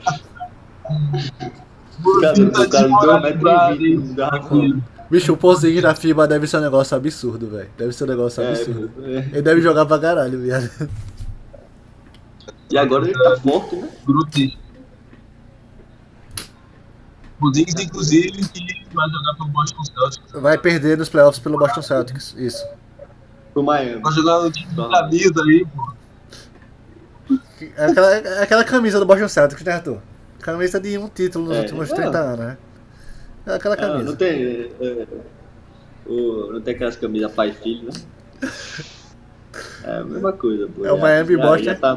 O cara de 2,20 m garrafão. Bicho, o Porzingis na FIBA deve ser um negócio absurdo, velho. Deve ser um negócio absurdo. Ele deve jogar pra caralho, viado. E agora ele tá forte, né? Brutíssimo. Porzingis, inclusive, que vai jogar pelo Boston Celtics. Vai perder nos playoffs pelo Boston Celtics, isso. Pro Miami. Vai jogar no time de camisa aí, pô. É aquela camisa do Boston Celtics, né, Arthur? Camisa de um título nos últimos 30 anos, né? É aquela camisa. Não tem. Não tem aquelas camisas pai e filho, né? É a mesma coisa, pô. É o Miami Boston. Já tá,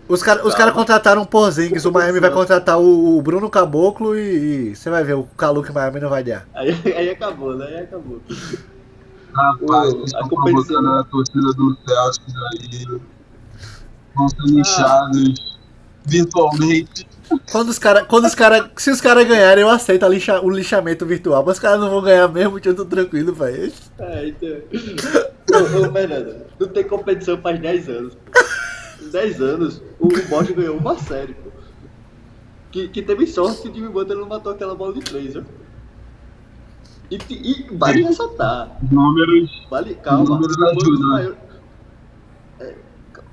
Os caras contrataram o Porzingis, o Miami vai contratar o Bruno Caboclo e você vai ver, o Calu que o Miami não vai dar. Aí acabou, né? Aí acabou. Rapaz, eles estão provocando a torcida do Celtics aí. Vão ser lixados virtualmente. Se os caras ganharem, eu aceito o lixamento virtual, mas os caras não vão ganhar mesmo, eu tô tranquilo, velho. Então. Ô, Fernando, não tem competição faz 10 anos. Em 10 anos, o Boston ganhou uma série, pô. Que teve sorte que o Jimmy Butler não matou aquela bola de 3, viu? E vale ressaltar. Números. Calma. Números ajudam.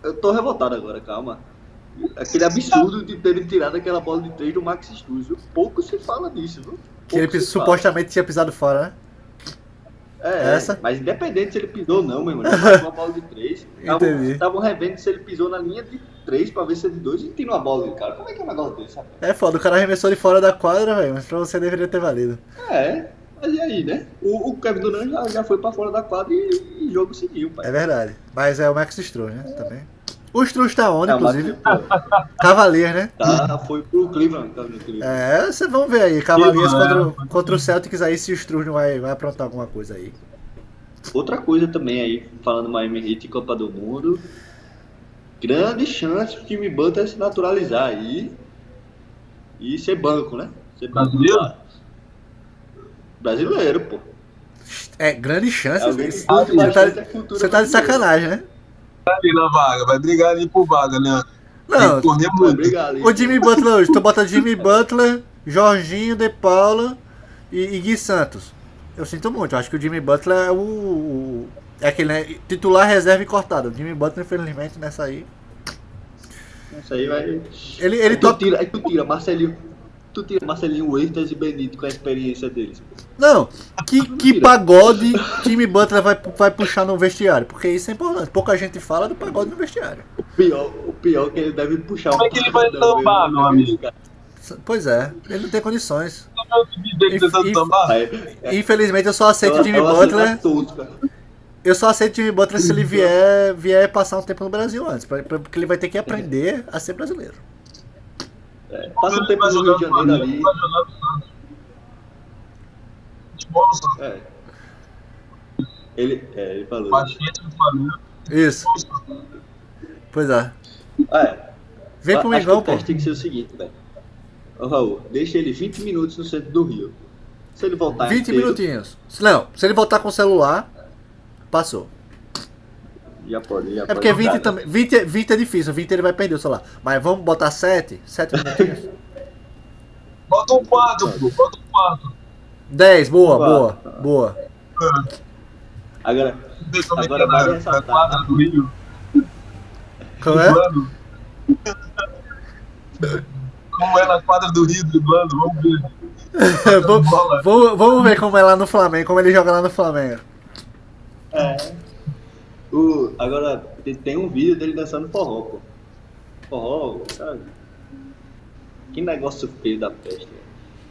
Eu tô revoltado agora, calma. Aquele absurdo de terem tirado aquela bola de 3 do Max Struz, viu? Pouco se fala disso, viu? Que ele supostamente tinha pisado fora, né? Essa? Mas independente se ele pisou ou não, meu irmão, ele passou uma bola de 3. Entendi. Estavam revendo se ele pisou na linha de 3 pra ver se é de 2 e tirou a bola do cara. Como é que é um negócio desse, rapaz? É foda, o cara arremessou de fora da quadra, velho, mas pra você deveria ter valido. Mas e aí, né? O Kevin Durant já foi pra fora da quadra e jogo seguiu, pai. É verdade. Mas é o Max Struz, né? Também. O Struz tá onde, É, inclusive? Cavaliers, né? Tá, foi pro Cleveland. Vocês vão ver aí. Cavaliers contra o Celtics aí, se o Struz não vai aprontar alguma coisa aí. Outra coisa também aí, falando Miami Heat e Copa do Mundo, grande chance do time Butler se naturalizar aí e ser banco, né? Ser banco brasileiro, pô. É, grande chance. Você tá de futuro sacanagem, né? Ali na vaga, vai brigar ali por vaga, né? Tem Não, que correr Vai muito. brigar ali. o Jimmy Butler hoje, tu bota Jimmy Butler, Jorginho, De Paula e Gui Santos. Eu sinto muito, eu acho que o Jimmy Butler é aquele, né, titular, reserva e cortado. O Jimmy Butler, infelizmente, nessa aí. Isso aí vai. Ele tu toca. tira Marcelinho. Tu tira Marcelinho Huertas e Benito com a experiência deles. Não, que pagode Jimmy Butler vai puxar no vestiário? Porque isso é importante. Pouca gente fala do pagode no vestiário. O pior é que ele deve puxar Como é que ele vai sambar, meu amigo? Pois é, ele não tem condições. Infelizmente, Infelizmente eu só aceito o Jimmy Butler. Eu só aceito o Jimmy Butler se ele vier passar um tempo no Brasil antes. Porque ele vai ter que aprender a ser brasileiro. Passa um tempo no Rio de Janeiro ali. Ele falou. Isso. Pois é. Vem pro Acho que Mengão, o pô. teste tem que ser o seguinte, velho. Ô Raul, deixa ele 20 minutos no centro do Rio. Se ele voltar 20 inteiro, minutinhos. Não, se ele voltar com o celular, passou. Já pode. É porque 20 também. 20 é difícil, 20 ele vai perder o celular. Mas vamos botar 7 minutinhos. Bota um quadro, pô. Bota um quadro. 10, boa. Agora Como é que é vale na ressaltar. quadra do Rio? Como é? Driblando. Como é na quadra do Rio, driblando, vamos ver. Vamos ver como é lá no Flamengo, como ele joga lá no Flamengo. Agora tem um vídeo dele dançando forró, pô. Forró, sabe? Que negócio feio da peste.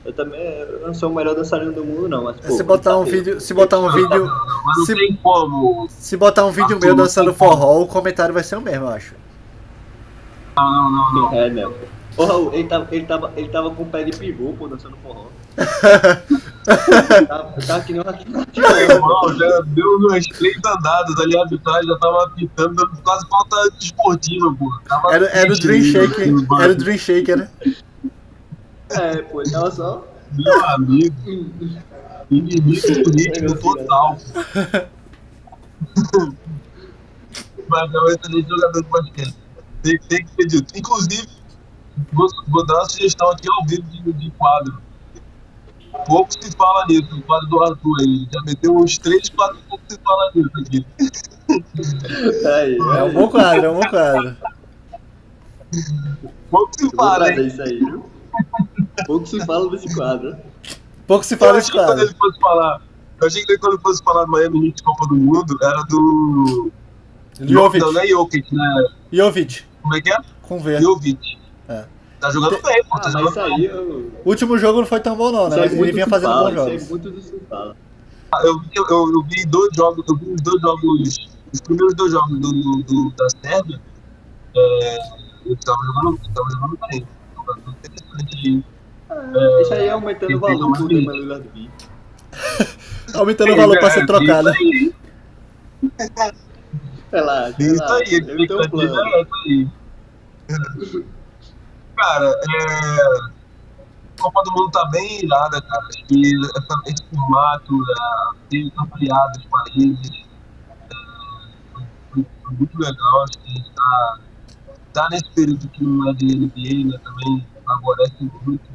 Eu não sou o melhor dançarino do mundo, não, mas pô, Se botar um vídeo, Mas não tem como. se botar um vídeo meu dançando forró, o comentário vai ser o mesmo, eu acho. Não. Não. Ô Raul, ele tava com o pé de pivô, pô, dançando forró. Tava que nem uma Irmão, já deu umas 3 andadas ali atrás, já tava apitando, dando quase falta esportiva, pô. Era o Dream Shaker, era o Dream Shaker, né? Pô, ele tava só. Meu amigo, inimigo político total. Mas é um excelente jogador de basquete. Tem que ser dito. Inclusive, vou dar uma sugestão aqui ao vivo de quadro. Pouco se fala nisso, o quadro do Arthur aí. Já meteu uns 3, 4, pouco se fala nisso aqui. É um bom quadro, Pouco se Eu vou fala, trazer hein? isso aí, viu? Pouco se fala desse quadro. Pouco se Eu fala achei desse que quando quadro. ele fosse falar. Eu achei que quando ele fosse falar do Miami Heat Copa do Mundo, era do. Jovic. Não é Jokic, né? Jovic, Como é que é? com V. Jovic. É. Tá jogando bem, pô. Tá Mas jogando isso bem. aí, eu... O último jogo não foi tão bom não, né? isso aí Mas ele muito vinha se fazendo fala, bons isso aí jogos. muito se fala. Eu vi os 2 jogos, os primeiros 2 jogos da Sérvia, Ele estava jogando bem. Jogador interessante. Isso aí é aumentando o valor do Damian Lillard vir. Aumentando o valor pra ser trocado. Isso aí. Relaxa, Isso aí, ele tem um plano. é isso aí. Cara, a Copa do Mundo tá bem irada, cara. Acho que esse formato, ter ampliado os países, foi muito legal. Acho que a gente tá nesse período que não é de NBA, né, também favorece muito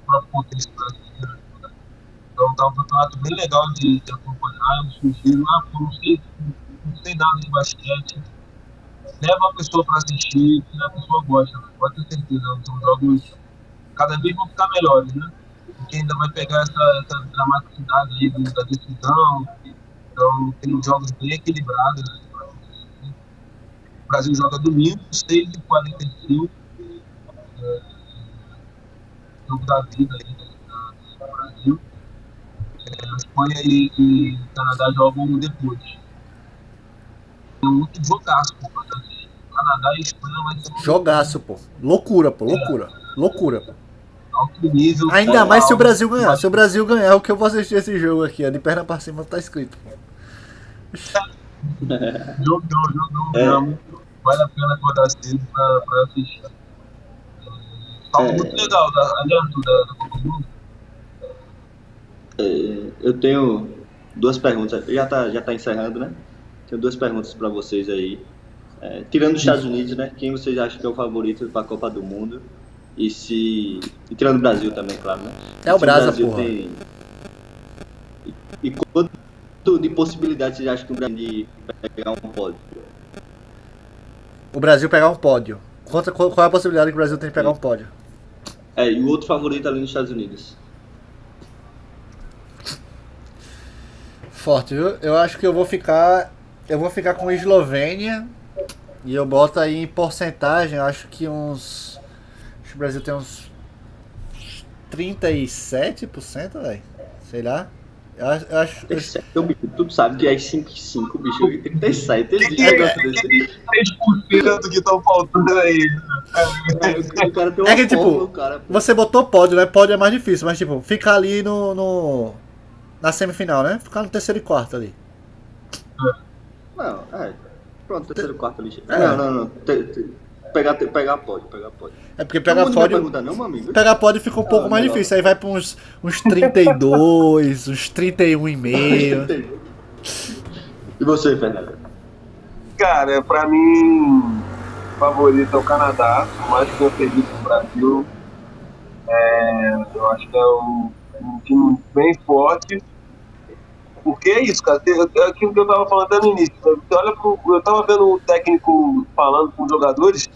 para o contexto brasileiro. Então tá um campeonato bem legal de acompanhar. Eu sugiro, não sei nada de basquete. Leva a pessoa para assistir, que a pessoa gosta, pode ter certeza. São jogos cada vez vão ficar melhores, né? Porque ainda vai pegar essa dramaticidade aí da decisão. Então tem jogos bem equilibrados. O Brasil joga domingo, 6h45. Jogo da vida aí do Brasil. A Espanha e o Canadá jogam depois. É um outro jogaço, pô. Canadá e Espanha vai ser um Jogaço, pô. Loucura, pô. Loucura, pô. alto nível. Ainda mais se o Brasil ganhar. Se o Brasil ganhar, o que eu vou assistir esse jogo aqui, ó, de perna pra cima tá escrito. Jogão. Vale a pena acordar cedo pra assistir. Algo muito legal da Copa do Mundo. Eu tenho duas perguntas. Já tá encerrando, né? Tenho duas perguntas para vocês aí. Tirando os Estados Unidos, né? Quem vocês acham que é o favorito para a Copa do Mundo? E tirando o Brasil também, claro, né? É o Brasil, porra. E quanto de possibilidade vocês acham que o Brasil de pegar um pódio? O Brasil pegar um pódio. Qual é a possibilidade que o Brasil tem de pegar um pódio? E o outro favorito ali nos Estados Unidos? Forte, viu? Eu acho que eu vou ficar com a Eslovênia. E eu boto aí em porcentagem, eu acho que Acho que o Brasil tem uns 37%, velho. Sei lá. Eu acho. Tu sabe que é 5-5, bicho. 37. Que 3% que estão faltando aí? O cara tem uma É que, tipo, você botou pódio, né? Pódio é mais difícil, mas, tipo, ficar ali na semifinal, né? Ficar no terceiro e quarto ali. Não, pronto, terceiro, quarto ali. É. Não. Pegar pódio. É porque pegar não pódio. Perguntar, não, meu amigo. Pegar pódio fica um pouco mais difícil. Aí vai pra uns 32, uns 31,5. E você, Fernando? Cara, pra mim, o favorito é o Canadá, mais que eu acredito no Brasil. Eu acho que é um time bem forte. Porque é isso, cara. É aquilo que eu tava falando até no início. Você olha eu tava vendo o técnico falando com os jogadores,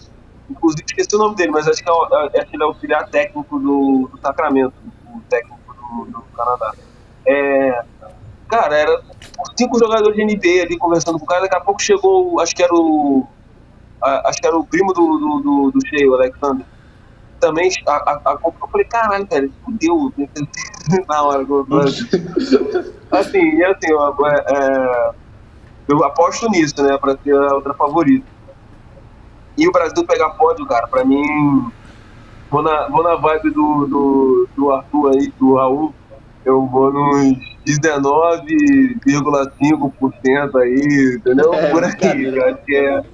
inclusive esqueci o nome dele, mas acho que ele é auxiliar técnico do Sacramento, o técnico do Canadá. Cara, era 5 jogadores de NBA ali conversando com o cara, daqui a pouco chegou, acho que era o primo do Shea, o Alexander. Também, eu falei, caralho, cara, fudeu, na hora que eu assim, eu aposto nisso, né, pra ser a outra favorita. E o Brasil pegar pódio, cara, pra mim, vou na vibe do Arthur aí, do Raul, eu vou nos 19,5% aí, entendeu? Por aí, cara, que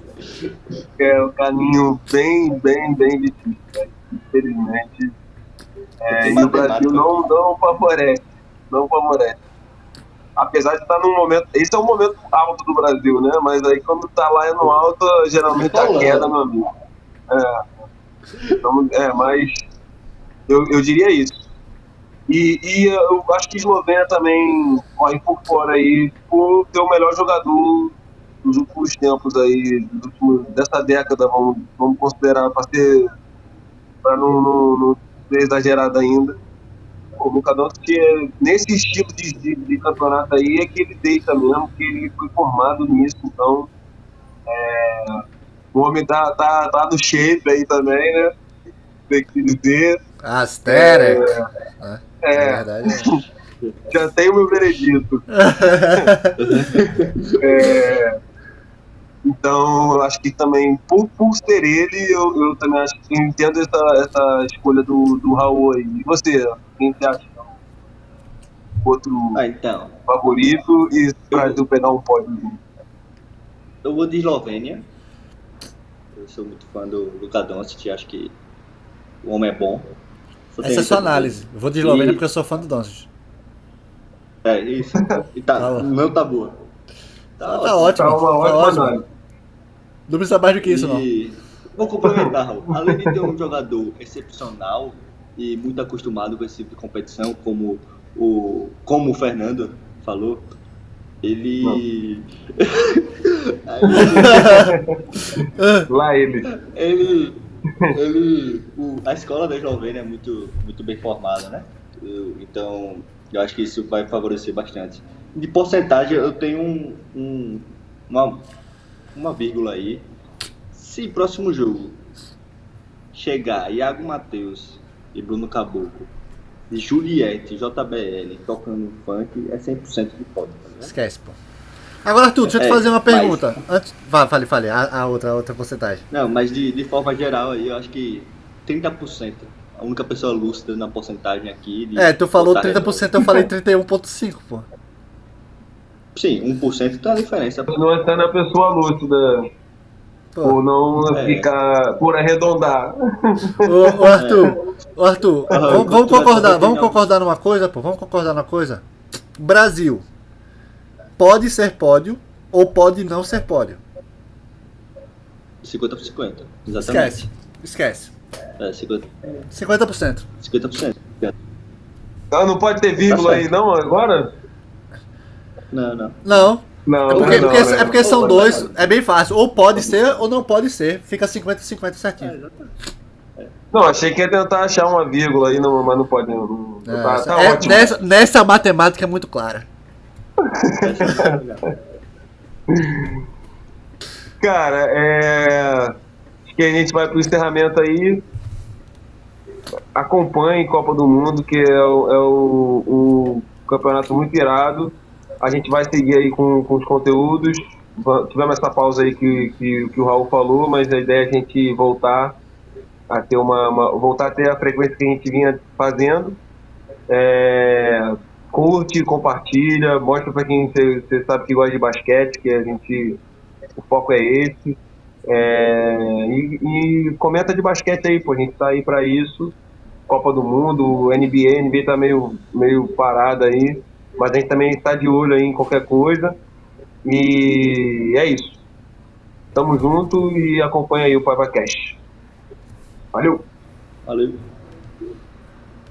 é um caminho bem difícil, né? Infelizmente. E o Brasil não favorece. Apesar de estar num momento. Esse é o momento alto do Brasil, né? Mas aí quando tá lá no alto, geralmente a queda, meu amigo. Então, mas eu diria isso. E eu acho que a Eslovênia também corre por fora aí por ter o melhor jogador dos últimos tempos aí, dessa década, vamos considerar, para não ser exagerado ainda. O Luka Doncic, nesse estilo de campeonato aí, é que ele deita mesmo, que ele foi formado nisso, então o homem tá no shape aí também, né? Tem que dizer. Asterix. É verdade. Já tem o meu veredito. Então, eu acho que também, por ser ele, eu também acho que entendo essa escolha do Raul aí. E você, quem você acha? Outro Então, favorito e para tu pegar um pódio? eu vou de Eslovênia. Eu sou muito fã do Luka Doncic, acho que o homem é bom. Só tem Essa é a isso sua a dizer. análise. Eu vou de Eslovênia E- porque eu sou fã do Doncic. É, isso. E tá, Tá bom. não tá boa. Tá ótimo. Tá uma ótima ótimo. análise. Não precisa mais do que isso, não. E vou complementar, Raul. Além de ter um jogador excepcional e muito acostumado com esse tipo de competição, como o Fernando falou, ele. Lá ele. A escola da Eslovênia é muito, muito bem formada, né? Então, eu acho que isso vai favorecer bastante. De porcentagem, eu tenho uma vírgula aí. Se próximo jogo chegar Iago Matheus e Bruno Caboclo, e Juliette, JBL tocando funk, é 100% de pódio, tá ligado? Esquece, pô. Agora, Arthur, deixa eu te fazer uma mas- pergunta. Antes... Fale. A outra porcentagem. Não, mas de forma geral aí, eu acho que 30%. A única pessoa lúcida na porcentagem aqui. Tu falou botar 30%, eu falei 31,5%, pô. Sim, 1% tá a diferença. Não está na pessoa lúcida, Pô. por não É. ficar, por arredondar. Ô, Arthur, Aham, vamos tu vai concordar, fazer vamos opinião. concordar numa coisa, pô, vamos concordar numa coisa. Brasil pode ser pódio ou pode não ser pódio. 50 por 50. Exatamente. Esquece. É, 50%. 50%. 50%. Então não pode ter vírgula Tá aí certo. não agora? Não. Não. Não, É porque, não, porque- né? é porque são Ou dois, pode. é bem fácil. Ou pode ser ou não pode ser. Fica 50-50 certinho. Não, achei que ia tentar achar uma vírgula aí, não, mas não pode. Não, tá ótimo. Nessa matemática é muito clara. Cara, acho que a gente vai pro encerramento aí. Acompanhe Copa do Mundo, que é um campeonato muito irado. A gente vai seguir aí com os conteúdos. Tivemos essa pausa aí que o Raul falou, mas a ideia é a gente voltar a ter voltar a ter a frequência que a gente vinha fazendo. Curte, compartilha, mostra pra quem você sabe que gosta de basquete, que o foco é esse. E comenta de basquete aí, pô, a gente tá aí pra isso. Copa do Mundo, NBA tá meio parada aí, mas a gente também tá de olho aí em qualquer coisa. E é isso. Tamo junto e acompanha aí o PaivaCast. Valeu! Valeu.